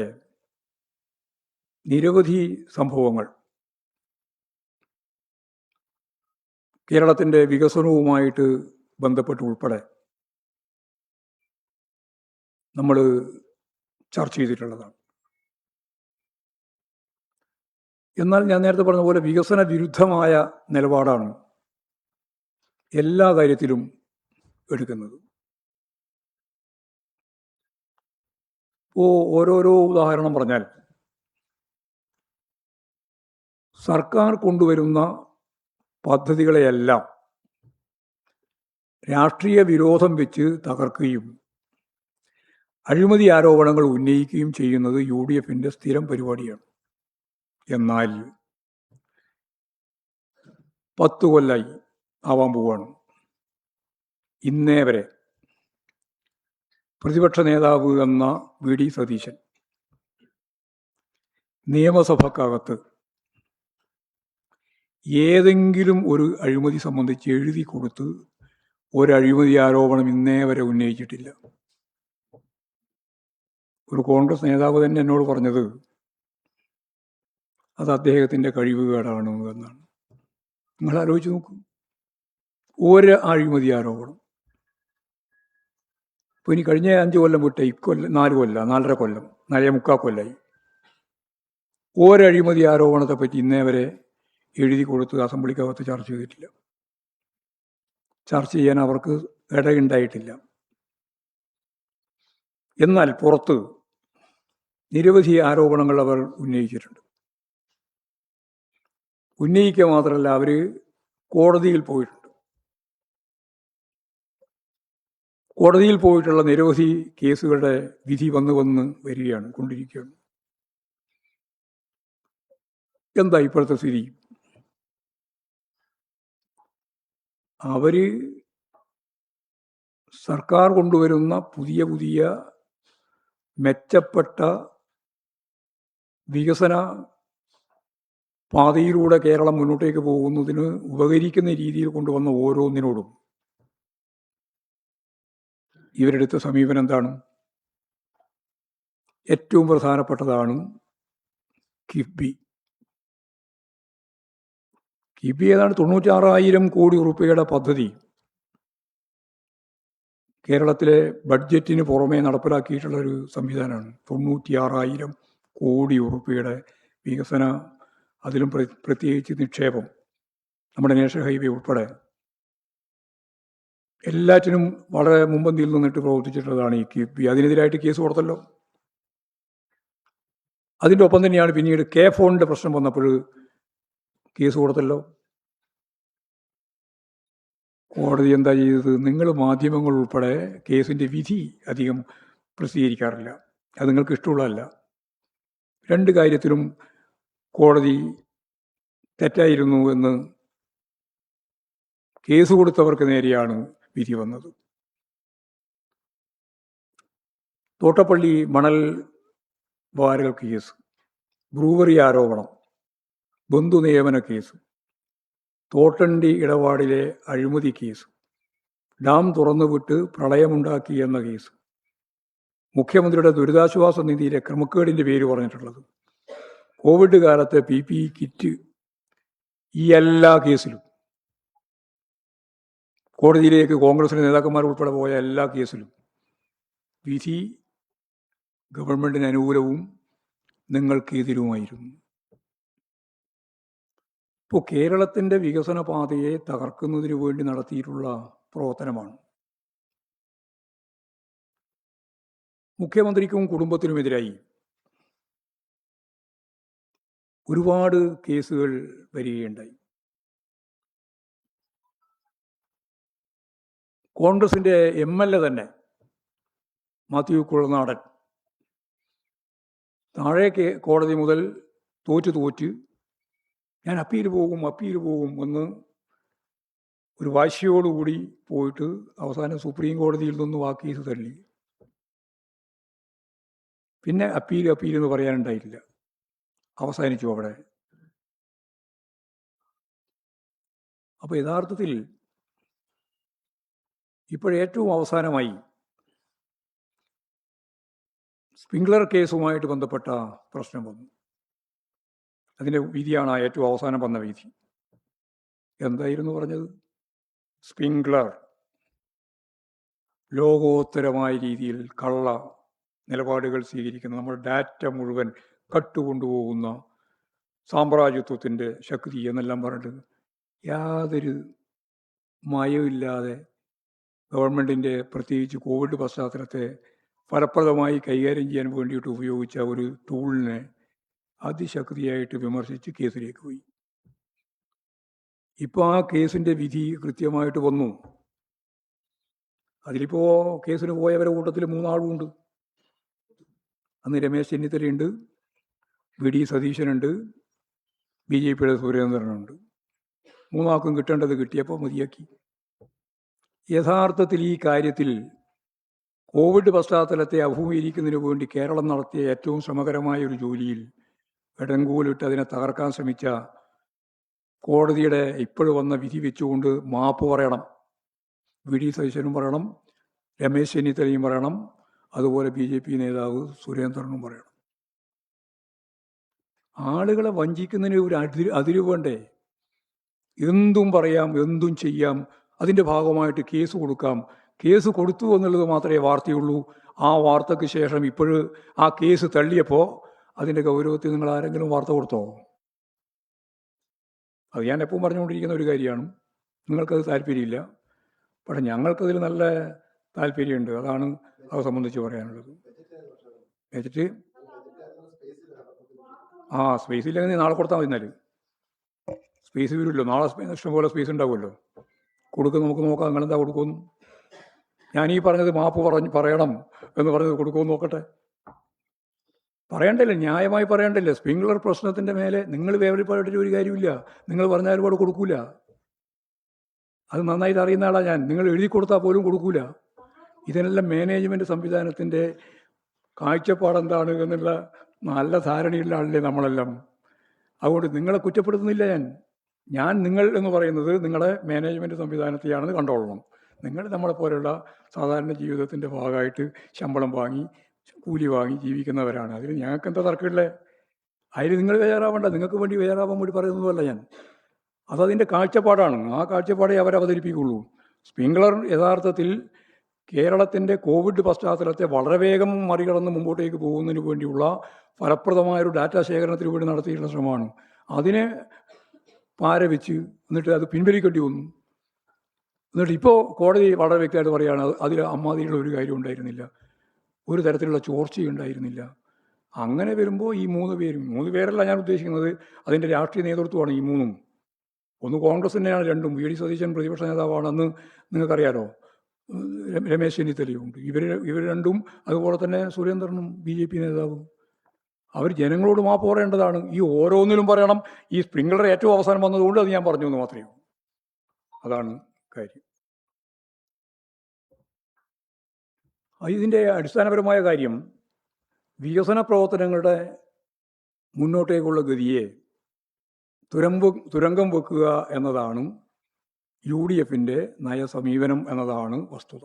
നിരവധി സംഭവങ്ങൾ കേരളത്തിൻ്റെ വികസനവുമായിട്ട് ബന്ധപ്പെട്ട് ഉൾപ്പെടെ നമ്മൾ ചർച്ച ചെയ്തിട്ടുള്ളതാണ്. എന്നാൽ ഞാൻ നേരത്തെ പറഞ്ഞ പോലെ വികസന വിരുദ്ധമായ നിലപാടാണ് എല്ലാ കാര്യത്തിലും എടുക്കുന്നത്. ഓരോരോ ഉദാഹരണം പറഞ്ഞാൽ, സർക്കാർ കൊണ്ടുവരുന്ന പദ്ധതികളെയെല്ലാം രാഷ്ട്രീയ വിരോധം വെച്ച് തകർക്കുകയും അഴിമതി ആരോപണങ്ങൾ ഉന്നയിക്കുകയും ചെയ്യുന്നത് UDF-ന്റെ സ്ഥിരം പരിപാടിയാണ്. എന്നാൽ 10 കൊല്ലമായി ആവാൻ പോവാണ്, ഇന്നേ വരെ പ്രതിപക്ഷ നേതാവ് എന്ന VD സതീശൻ നിയമസഭക്കകത്ത് ഏതെങ്കിലും ഒരു അഴിമതി സംബന്ധിച്ച് എഴുതി കൊടുത്ത് ഒരു അഴിമതി ആരോപണം ഇന്നേ വരെ ഉന്നയിച്ചിട്ടില്ല. ഒരു കോൺഗ്രസ് നേതാവ് തന്നെ എന്നോട് പറഞ്ഞത് അത് അദ്ദേഹത്തിൻ്റെ കഴിവുകേടാണ് എന്നാണ്. നിങ്ങൾ ആലോചിച്ച് നോക്കൂ, ഒരു അഴിമതി ആരോപണം. ഇപ്പോൾ ഇനി കഴിഞ്ഞ 5 കൊല്ലം വിട്ട 4 കൊല്ലം 4.5 കൊല്ലം 4.25 കൊല്ലമായി ഒരഴിമതി ആരോപണത്തെപ്പറ്റി ഇന്നേ വരെ എഴുതി കൊടുത്ത് അസംബ്ലിക്കകത്ത് ചർച്ച ചെയ്തിട്ടില്ല. ചർച്ച ചെയ്യാൻ അവർക്ക് ഇടയുണ്ടായിട്ടില്ല. എന്നാൽ പുറത്ത് നിരവധി ആരോപണങ്ങൾ അവർ ഉന്നയിച്ചിട്ടുണ്ട്. ഉന്നയിക്കുക മാത്രമല്ല, അവർ കോടതിയിൽ പോയിട്ടുണ്ട്. കോടതിയിൽ പോയിട്ടുള്ള നിരവധി കേസുകളുടെ വിധി വന്ന് കൊണ്ടിരിക്കുകയാണ്. എന്താ ഇപ്പോഴത്തെ സ്ഥിതി? അവര് സർക്കാർ കൊണ്ടുവരുന്ന പുതിയ മെച്ചപ്പെട്ട വികസന പാതയിലൂടെ കേരളം മുന്നോട്ടേക്ക് പോകുന്നതിന് ഉപകരിക്കുന്ന രീതിയിൽ കൊണ്ടുവന്ന ഓരോന്നിനോടും ഇവരെടുത്ത സമീപനം എന്താണ്? ഏറ്റവും പ്രധാനപ്പെട്ടതാണ് കിഫ്ബി. കിഫ്ബി ഏതാണ്ട് 96,000 കോടി രൂപയുടെ പദ്ധതി കേരളത്തിലെ ബഡ്ജറ്റിന് പുറമേ നടപ്പിലാക്കിയിട്ടുള്ള ഒരു സംവിധാനമാണ്. 96,000 കോടി രൂപയുടെ വികസന, അതിലും പ്രത്യേകിച്ച് നിക്ഷേപം, നമ്മുടെ നാഷണൽ ഹൈവേ ഉൾപ്പെടെ എല്ലാറ്റിനും വളരെ മുമ്പന്തിയിൽ നിന്നിട്ട് പ്രവർത്തിച്ചിട്ടുള്ളതാണ് ഈ കിഫ്ബി. അതിനെതിരായിട്ട് കേസ് കൊടുത്തല്ലോ. അതിൻ്റെ ഒപ്പം തന്നെയാണ് പിന്നീട് ഫോണിൻ്റെ പ്രശ്നം വന്നപ്പോൾ കേസ് കൊടുത്തല്ലോ. കോടതി എന്താ ചെയ്തത്? നിങ്ങൾ മാധ്യമങ്ങൾ ഉൾപ്പെടെ കേസിൻ്റെ വിധി അധികം പ്രസിദ്ധീകരിക്കാറില്ല, അത് നിങ്ങൾക്ക് ഇഷ്ടമുള്ളതല്ല. 2 കാര്യത്തിലും കോടതി തെറ്റായിരുന്നു എന്ന് കേസ് കൊടുത്തവർക്ക് നേരെയാണ് വിധി വന്നത്. തോട്ടപ്പള്ളി മണൽ വാരൽ കേസ്, ബ്രൂവറി ആരോപണം, ബന്ധു നിയമന കേസ്, തോട്ടണ്ടി ഇടപാടിലെ അഴിമതി കേസ്, ഡാം തുറന്നുവിട്ട് പ്രളയമുണ്ടാക്കി എന്ന കേസ്, മുഖ്യമന്ത്രിയുടെ ദുരിതാശ്വാസ നിധിയിലെ ക്രമക്കേടിൻ്റെ പേര് പറഞ്ഞിട്ടുള്ളത്, കോവിഡ് കാലത്തെ PPE കിറ്റ്, ഈ എല്ലാ കേസിലും, കോടതിയിലേക്ക് കോൺഗ്രസിലെ നേതാക്കന്മാർ ഉൾപ്പെടെ പോയ എല്ലാ കേസിലും വിധി ഗവൺമെന്റിന് അനുകൂലവും നിങ്ങൾക്കെതിരുമായിരുന്നു. ഇപ്പോൾ കേരളത്തിൻ്റെ വികസന പാതയെ തകർക്കുന്നതിന് വേണ്ടി നടത്തിയിട്ടുള്ള പ്രവർത്തനമാണ്. മുഖ്യമന്ത്രിക്കും കുടുംബത്തിനുമെതിരായി ഒരുപാട് കേസുകൾ വരികയുണ്ടായി. കോൺഗ്രസിൻ്റെ MLA തന്നെ മാത്യു കുഴൽനാടൻ താഴെ കോടതി മുതൽ തോറ്റ് ഞാൻ അപ്പീൽ പോകും എന്ന് ഒരു വാശിയോടുകൂടി പോയിട്ട് അവസാനം സുപ്രീം കോടതിയിൽ നിന്നും ആ കേസ് തള്ളി. പിന്നെ അപ്പീൽ എന്ന് പറയാനുണ്ടായിട്ടില്ല, അവസാനിച്ചു അവിടെ. അപ്പോൾ യഥാർത്ഥത്തിൽ ഇപ്പോഴേറ്റവും അവസാനമായി സ്പ്രിംഗ്ലർ കേസുമായിട്ട് ബന്ധപ്പെട്ട പ്രശ്നം വന്നു. അതിൻ്റെ വിധിയാണ് ഏറ്റവും അവസാനം വന്ന വിധി. എന്തായിരുന്നു പറഞ്ഞത്? സ്പ്രിംഗ്ലർ ലോകോത്തരമായ രീതിയിൽ കള്ള നിലപാടുകൾ സ്വീകരിക്കുന്ന, നമ്മുടെ ഡാറ്റ മുഴുവൻ കട്ടുകൊണ്ടുപോകുന്ന സാമ്രാജ്യത്വത്തിൻ്റെ ശക്തി എന്നെല്ലാം പറഞ്ഞിട്ട് യാതൊരു മയമില്ലാതെ ഗവൺമെൻറ്റിൻ്റെ പ്രത്യേകിച്ച് കോവിഡ് പശ്ചാത്തലത്തെ ഫലപ്രദമായി കൈകാര്യം ചെയ്യാൻ വേണ്ടിയിട്ട് ഉപയോഗിച്ച ഒരു ടൂളിനെ അതിശക്തിയായിട്ട് വിമർശിച്ച് കേസിലേക്ക് പോയി. ഇപ്പോൾ ആ കേസിൻ്റെ വിധി കൃത്യമായിട്ട് വന്നു. അതിലിപ്പോൾ കേസിന് പോയവരുടെ കൂട്ടത്തിൽ 3 ആളുമുണ്ട്. അന്ന് രമേശ് ചെന്നിത്തലയുണ്ട്, വി.ഡി. സതീശനുണ്ട്, ബി.ജെ.പിയുടെ സുരേന്ദ്രനുണ്ട്. 3 ആൾക്കും കിട്ടേണ്ടത് കിട്ടിയപ്പോൾ മതിയാക്കി. യഥാർത്ഥത്തിൽ ഈ കാര്യത്തിൽ കോവിഡ് പശ്ചാത്തലത്തെ അഭിമുഖീകരിക്കുന്നതിന് വേണ്ടി കേരളം നടത്തിയ ഏറ്റവും ശ്രമകരമായ ഒരു ജോലിയിൽ ഇടങ്കൂലിട്ട് അതിനെ തകർക്കാൻ ശ്രമിച്ച കോടതിയുടെ ഇപ്പോൾ വന്ന വിധി വെച്ചുകൊണ്ട് മാപ്പ് പറയണം. വി.ഡി. സതീശനും പറയണം, രമേശ് ചെന്നിത്തലയും പറയണം, അതുപോലെ ബി.ജെ.പി നേതാവ് സുരേന്ദ്രനും പറയണം. ആളുകളെ വഞ്ചിക്കുന്നതിന് ഒരു അതിര് വേണ്ടേ? എന്തും പറയാം, എന്തും ചെയ്യാം, അതിൻ്റെ ഭാഗമായിട്ട് കേസ് കൊടുക്കാം. കേസ് കൊടുത്തു എന്നുള്ളത് മാത്രമേ വാർത്തയുള്ളൂ. ആ വാർത്തയ്ക്ക് ശേഷം ഇപ്പോഴും ആ കേസ് തള്ളിയപ്പോൾ അതിൻ്റെ ഗൗരവത്തിൽ നിങ്ങൾ ആരെങ്കിലും വാർത്ത കൊടുത്തോ? അത് ഞാൻ എപ്പോഴും പറഞ്ഞുകൊണ്ടിരിക്കുന്ന ഒരു കാര്യമാണ്. നിങ്ങൾക്കത് താല്പര്യമില്ല, പക്ഷെ ഞങ്ങൾക്കതിൽ നല്ല താല്പര്യമുണ്ട്. അതാണ് അത് സംബന്ധിച്ച് പറയാനുള്ളത്. വെച്ചിട്ട് സ്പേസ് ഇല്ലെങ്കിൽ നാളെ കൊടുത്താൽ മതി. എന്നാൽ സ്പേസ് വരുമല്ലോ, നാളെ ഇഷ്ടംപോലെ സ്പേസ് ഉണ്ടാവുമല്ലോ. കൊടുക്കും, നമുക്ക് നോക്കാം നിങ്ങളെന്താ കൊടുക്കുമെന്ന്. ഞാൻ ഈ പറഞ്ഞത് മാപ്പ് പറയണം എന്ന് പറഞ്ഞത് കൊടുക്കുമെന്ന് നോക്കട്ടെ. പറയണ്ടല്ലേ, ന്യായമായി പറയണ്ടല്ലേ? സ്പ്രിംഗ്ലർ പ്രശ്നത്തിൻ്റെ മേലെ നിങ്ങൾ വേവലിപ്പാടിട്ട് ഒരു കാര്യമില്ല. നിങ്ങൾ പറഞ്ഞാലും അവിടെ കൊടുക്കൂല. അത് നന്നായിട്ട് അറിയുന്ന ആളാണ് ഞാൻ. നിങ്ങൾ എഴുതി കൊടുത്താൽ പോലും കൊടുക്കൂല. ഇതിനെല്ലാം മാനേജ്മെൻറ്റ് സംവിധാനത്തിൻ്റെ കാഴ്ചപ്പാടെന്താണ് എന്നുള്ള നല്ല ധാരണയുള്ള ആളല്ലേ നമ്മളെല്ലാം. അതുകൊണ്ട് നിങ്ങളെ കുറ്റപ്പെടുത്തുന്നില്ല ഞാൻ നിങ്ങൾ എന്ന് പറയുന്നത് നിങ്ങളുടെ മാനേജ്മെൻറ്റ് സംവിധാനത്തെയാണെന്ന് കണ്ടോളണം. നിങ്ങൾ നമ്മളെപ്പോലെയുള്ള സാധാരണ ജീവിതത്തിൻ്റെ ഭാഗമായിട്ട് ശമ്പളം വാങ്ങി കൂലി വാങ്ങി ജീവിക്കുന്നവരാണ്. അതിൽ ഞങ്ങൾക്ക് എന്താ തർക്കമില്ലേ? അതിൽ നിങ്ങൾ വേറാവണ്ട. നിങ്ങൾക്ക് വേണ്ടി വേറാവാൻ വേണ്ടി പറയുന്നതല്ല ഞാൻ. അതതിൻ്റെ കാഴ്ചപ്പാടാണ്. ആ കാഴ്ചപ്പാടേ അവതരിപ്പിക്കുള്ളൂ. സ്പ്രിംഗ്ലർ യഥാർത്ഥത്തിൽ കേരളത്തിൻ്റെ കോവിഡ് പശ്ചാത്തലത്തെ വളരെ വേഗം മറികടന്ന് മുമ്പോട്ടേക്ക് പോകുന്നതിന് വേണ്ടിയുള്ള ഫലപ്രദമായൊരു ഡാറ്റ ശേഖരണത്തിന് വേണ്ടി നടത്തിയിട്ടുള്ള ശ്രമമാണ്. അതിനെ പാരവെച്ച് എന്നിട്ട് അത് പിൻവലിക്കേണ്ടി വന്നു. എന്നിട്ട് ഇപ്പോൾ കോടതി വളരെ വ്യക്തമായിട്ട് പറയുകയാണ് അതിൽ അമ്മാതിരിയുള്ള ഒരു കാര്യം ഉണ്ടായിരുന്നില്ല, ഒരു തരത്തിലുള്ള ചോർച്ചയുണ്ടായിരുന്നില്ല. അങ്ങനെ വരുമ്പോൾ ഈ 3 പേരല്ല ഞാൻ ഉദ്ദേശിക്കുന്നത്, അതിൻ്റെ രാഷ്ട്രീയ നേതൃത്വമാണ് ഈ 3. ഒന്ന് കോൺഗ്രസ് തന്നെയാണ്, 2. വി.ഡി. സതീശൻ പ്രതിപക്ഷ നേതാവാണ്. അന്ന് നിങ്ങൾക്കറിയാലോ, രമേശ് ചെന്നിത്തലയുണ്ട്. ഇവർ 2, അതുപോലെ തന്നെ സുരേന്ദ്രനും ബി.ജെ.പി നേതാവും. അവർ ജനങ്ങളോട് മാപ്പ് പറയേണ്ടതാണ്. ഈ ഓരോന്നിലും പറയണം. ഈ സ്പ്രിംഗ്ലർ ഏറ്റവും അവസാനം വന്നതുകൊണ്ട് അത് ഞാൻ പറഞ്ഞു എന്ന് മാത്രമേ ഉള്ളൂ. അതാണ് കാര്യം. ഇതിൻ്റെ അടിസ്ഥാനപരമായ കാര്യം വികസന പ്രവർത്തനങ്ങളുടെ മുന്നോട്ടേക്കുള്ള ഗതിയെ തുരങ്കം വെക്കുക എന്നതാണ് UDFിൻ്റെ നയസമീപനം എന്നതാണ് വസ്തുത.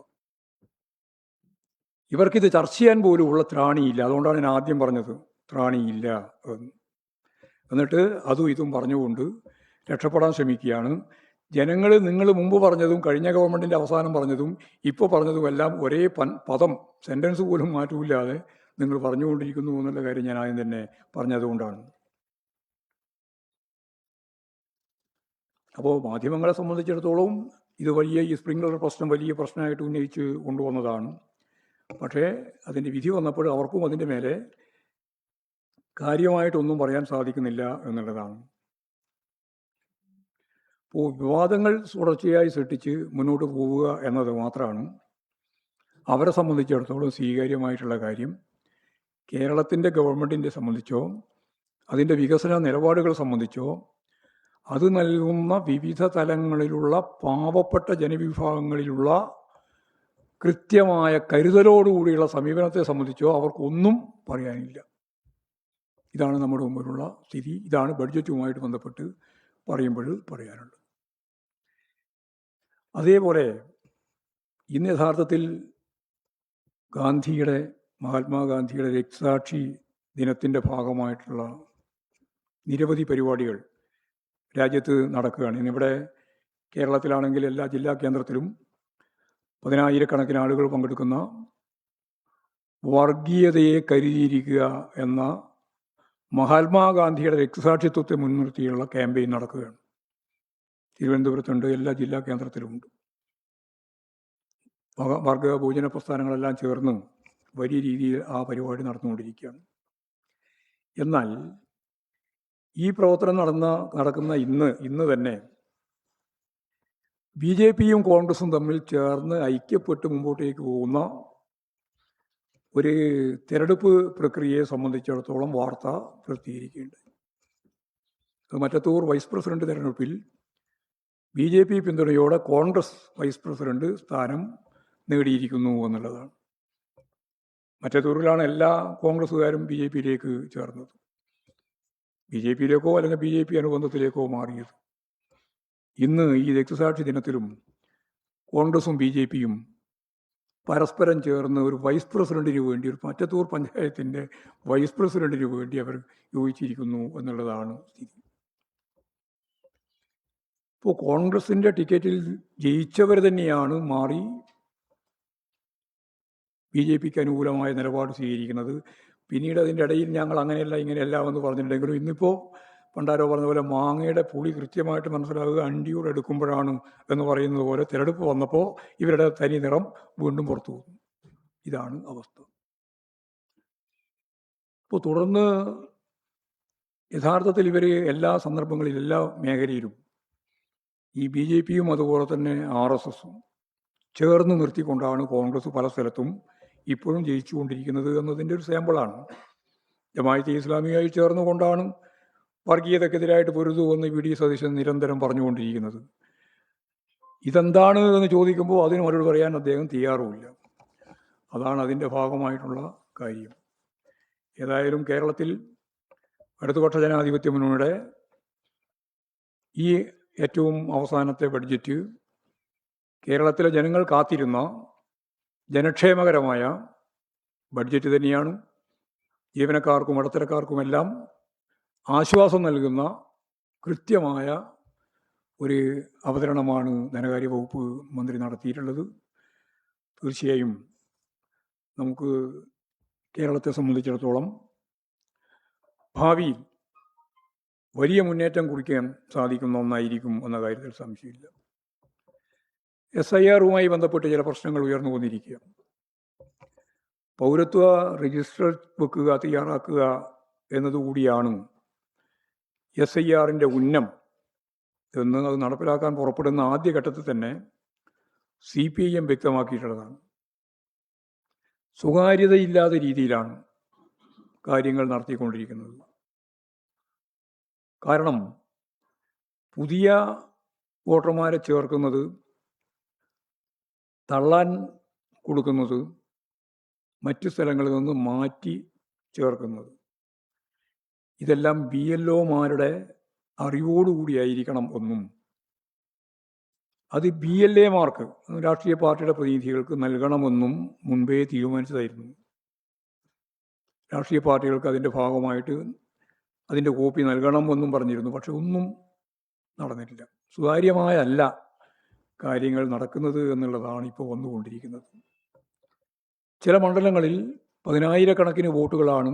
ഇവർക്കിത് ചർച്ച ചെയ്യാൻ പോലും ഉള്ള ത്രാണിയില്ല. അതുകൊണ്ടാണ് ഞാൻ ആദ്യം പറഞ്ഞത് ത്രാണിയില്ല എന്ന്. എന്നിട്ട് അതും ഇതും പറഞ്ഞുകൊണ്ട് രക്ഷപ്പെടാൻ ശ്രമിക്കുകയാണ്. ജനങ്ങൾ നിങ്ങൾ മുമ്പ് പറഞ്ഞതും കഴിഞ്ഞ ഗവൺമെൻറ്റിൻ്റെ അവസാനം പറഞ്ഞതും ഇപ്പോൾ പറഞ്ഞതും എല്ലാം ഒരേ പദം, സെൻറ്റൻസ് പോലും മാറ്റമില്ലാതെ നിങ്ങൾ പറഞ്ഞുകൊണ്ടിരിക്കുന്നു എന്നുള്ള കാര്യം ഞാൻ ആദ്യം തന്നെ പറഞ്ഞതുകൊണ്ടാണ്. അപ്പോൾ മാധ്യമങ്ങളെ സംബന്ധിച്ചിടത്തോളം ഇത് ഈ സ്പ്രിംഗ്ലർ പ്രശ്നം വലിയ പ്രശ്നമായിട്ട് ഉന്നയിച്ച് കൊണ്ടുവന്നതാണ്. പക്ഷേ അതിൻ്റെ വിധി വന്നപ്പോൾ അവർക്കും അതിൻ്റെ മേലെ കാര്യമായിട്ടൊന്നും പറയാൻ സാധിക്കുന്നില്ല എന്നുള്ളതാണ്. അപ്പോൾ വിവാദങ്ങൾ തുടർച്ചയായി സൃഷ്ടിച്ച് മുന്നോട്ട് പോവുക എന്നത് മാത്രമാണ് അവരെ സംബന്ധിച്ചിടത്തോളം സ്വീകാര്യമായിട്ടുള്ള കാര്യം. കേരളത്തിൻ്റെ ഗവൺമെൻറ്റിനെ സംബന്ധിച്ചോ അതിൻ്റെ വികസന നിലപാടുകൾ സംബന്ധിച്ചോ അത് നൽകുന്ന വിവിധ തലങ്ങളിലുള്ള പാവപ്പെട്ട ജനവിഭാഗങ്ങളിലുള്ള കൃത്യമായ കരുതലോടുകൂടിയുള്ള സമീപനത്തെ സംബന്ധിച്ചോ അവർക്കൊന്നും പറയാനില്ല. ഇതാണ് നമ്മുടെ മുമ്പിലുള്ള സ്ഥിതി. ഇതാണ് ബഡ്ജറ്റുമായിട്ട് ബന്ധപ്പെട്ട് പറയുമ്പോൾ പറയാനുള്ളത്. അതേപോലെ ഇന്ന് യഥാർത്ഥത്തിൽ മഹാത്മാഗാന്ധിയുടെ രക്തസാക്ഷി ദിനത്തിൻ്റെ ഭാഗമായിട്ടുള്ള നിരവധി പരിപാടികൾ രാജ്യത്ത് നടക്കുകയാണ്. ഇന്നിവിടെ കേരളത്തിലാണെങ്കിൽ എല്ലാ ജില്ലാ കേന്ദ്രത്തിലും 10,000-കണക്കിന് ആളുകൾ പങ്കെടുക്കുന്ന വർഗീയതയെ കരുതിയിരിക്കുക എന്ന മഹാത്മാഗാന്ധിയുടെ രക്തസാക്ഷിത്വത്തെ മുൻനിർത്തിയുള്ള ക്യാമ്പയിൻ നടക്കുകയാണ്. തിരുവനന്തപുരത്തുണ്ട്, എല്ലാ ജില്ലാ കേന്ദ്രത്തിലുമുണ്ട്. വർഗ ഭോജന പ്രസ്ഥാനങ്ങളെല്ലാം ചേർന്ന് വലിയ രീതിയിൽ ആ പരിപാടി നടന്നുകൊണ്ടിരിക്കുകയാണ്. എന്നാൽ ഈ പ്രവർത്തനം നടക്കുന്ന ഇന്ന് തന്നെ BJPയും കോൺഗ്രസും തമ്മിൽ ചേർന്ന് ഐക്യപ്പെട്ട് മുമ്പോട്ടേക്ക് പോകുന്ന ഒരു തെരഞ്ഞെടുപ്പ് പ്രക്രിയയെ സംബന്ധിച്ചിടത്തോളം വാർത്ത പ്രസിദ്ധീകരിക്കുകയുണ്ടായി. മറ്റത്തൂർ വൈസ് പ്രസിഡന്റ് തെരഞ്ഞെടുപ്പിൽ BJP പിന്തുണയോടെ കോൺഗ്രസ് വൈസ് പ്രസിഡന്റ് സ്ഥാനം നേടിയിരിക്കുന്നു എന്നുള്ളതാണ്. മറ്റത്തൂരിലാണ് എല്ലാ കോൺഗ്രസ്സുകാരും BJPയിലേക്ക് ചേർന്നത്, BJPയിലേക്കോ അല്ലെങ്കിൽ BJP അനുബന്ധത്തിലേക്കോ മാറിയത്. ഇന്ന് ഈ രക്തസാക്ഷി ദിനത്തിലും കോൺഗ്രസും BJPയും പരസ്പരം ചേർന്ന് ഒരു വൈസ് പ്രസിഡന്റിന് വേണ്ടി, ഒരു മറ്റത്തൂർ പഞ്ചായത്തിൻ്റെ വൈസ് പ്രസിഡന്റിന് വേണ്ടി അവർ യോജിച്ചിരിക്കുന്നു എന്നുള്ളതാണ് സ്ഥിതി. ഇപ്പോൾ കോൺഗ്രസിൻ്റെ ടിക്കറ്റിൽ ജയിച്ചവർ തന്നെയാണ് മാറി BJPക്ക് അനുകൂലമായ നിലപാട് സ്വീകരിക്കുന്നത്. പിന്നീട് അതിൻ്റെ ഇടയിൽ ഞങ്ങൾ അങ്ങനെയല്ല ഇങ്ങനെയല്ല എന്ന് പറഞ്ഞിട്ടുണ്ടെങ്കിലും ഇന്നിപ്പോൾ പണ്ടാരോ പറഞ്ഞ പോലെ മാങ്ങയുടെ പുളി കൃത്യമായിട്ട് മനസ്സിലാവുക അണ്ടിയോട് എടുക്കുമ്പോഴാണ് എന്ന് പറയുന്നത് പോലെ തിരഞ്ഞെടുപ്പ് വന്നപ്പോൾ ഇവരുടെ തനി നിറം വീണ്ടും പുറത്തു പോകുന്നു. ഇതാണ് അവസ്ഥ. ഇപ്പോൾ തുടർന്ന് യഥാർത്ഥത്തിൽ ഇവർ എല്ലാ സന്ദർഭങ്ങളിലും എല്ലാ മേഖലയിലും ഈ BJPയും അതുപോലെ തന്നെ RSSും ചേർന്ന് നിർത്തിക്കൊണ്ടാണ് കോൺഗ്രസ് പല സ്ഥലത്തും ഇപ്പോഴും ജയിച്ചുകൊണ്ടിരിക്കുന്നത് എന്നതിൻ്റെ ഒരു സാമ്പിളാണ്. ജമാഅത്തെ ഇസ്ലാമിയുമായി ചേർന്നുകൊണ്ടാണ് വർഗീയതക്കെതിരായിട്ട് പൊരുതുമെന്ന് VD സതീശൻ നിരന്തരം പറഞ്ഞുകൊണ്ടിരിക്കുന്നത്. ഇതെന്താണ് എന്ന് ചോദിക്കുമ്പോൾ അതിന് മറുപടി പറയാൻ അദ്ദേഹം തയ്യാറുമില്ല. അതാണ് അതിൻ്റെ ഭാഗമായിട്ടുള്ള കാര്യം. ഏതായാലും കേരളത്തിൽ ഇടതുപക്ഷ ജനാധിപത്യ മുന്നണിയുടെ ഈ ഏറ്റവും അവസാനത്തെ ബഡ്ജറ്റ് കേരളത്തിലെ ജനങ്ങൾ കാത്തിരുന്ന ജനക്ഷേമകരമായ ബഡ്ജറ്റ് തന്നെയാണ്. ജീവനക്കാർക്കും ഇടത്തരക്കാർക്കുമെല്ലാം ആശ്വാസം നൽകുന്ന കൃത്യമായ ഒരു അവതരണമാണ് ധനകാര്യ വകുപ്പ് മന്ത്രി നടത്തിയിട്ടുള്ളത്. തീർച്ചയായും നമുക്ക് കേരളത്തെ സംബന്ധിച്ചിടത്തോളം ഭാവിയിൽ വലിയ മുന്നേറ്റം കുറിക്കാൻ സാധിക്കുന്ന ഒന്നായിരിക്കും എന്ന കാര്യത്തിൽ സംശയമില്ല. SIRുമായി ബന്ധപ്പെട്ട് ചില പ്രശ്നങ്ങൾ ഉയർന്നു വന്നിരിക്കുക. പൗരത്വ രജിസ്റ്റർ വെക്കുക, തയ്യാറാക്കുക എന്നതുകൂടിയാണ് SIRൻ്റെ ഉന്നം എന്ന് അത് നടപ്പിലാക്കാൻ പുറപ്പെടുന്ന ആദ്യഘട്ടത്തിൽ തന്നെ CPIM വ്യക്തമാക്കിയിട്ടുള്ളതാണ്. സ്വകാര്യതയില്ലാത്ത രീതിയിലാണ് കാര്യങ്ങൾ നടത്തിക്കൊണ്ടിരിക്കുന്നത്. കാരണം പുതിയ വോട്ടർമാരെ ചേർക്കുന്നത്, തള്ളാൻ കൊടുക്കുന്നത്, മറ്റു സ്ഥലങ്ങളിൽ നിന്ന് മാറ്റി ചേർക്കുന്നത്, ഇതെല്ലാം BLOമാരുടെ അറിവോടുകൂടിയായിരിക്കണം എന്നും അത് BLAമാർക്ക്, രാഷ്ട്രീയ പാർട്ടിയുടെ പ്രതിനിധികൾക്ക് നൽകണമെന്നും മുൻപേ തീരുമാനിച്ചതായിരുന്നു. രാഷ്ട്രീയ പാർട്ടികൾക്ക് അതിൻ്റെ ഭാഗമായിട്ട് അതിൻ്റെ കോപ്പി നൽകണമെന്നും പറഞ്ഞിരുന്നു. പക്ഷെ ഒന്നും നടന്നിട്ടില്ല. സുതാര്യമായല്ല കാര്യങ്ങൾ നടക്കുന്നത് എന്നുള്ളതാണ് ഇപ്പോൾ വന്നുകൊണ്ടിരിക്കുന്നത്. ചില മണ്ഡലങ്ങളിൽ 10,000-കണക്കിന് വോട്ടുകളാണ്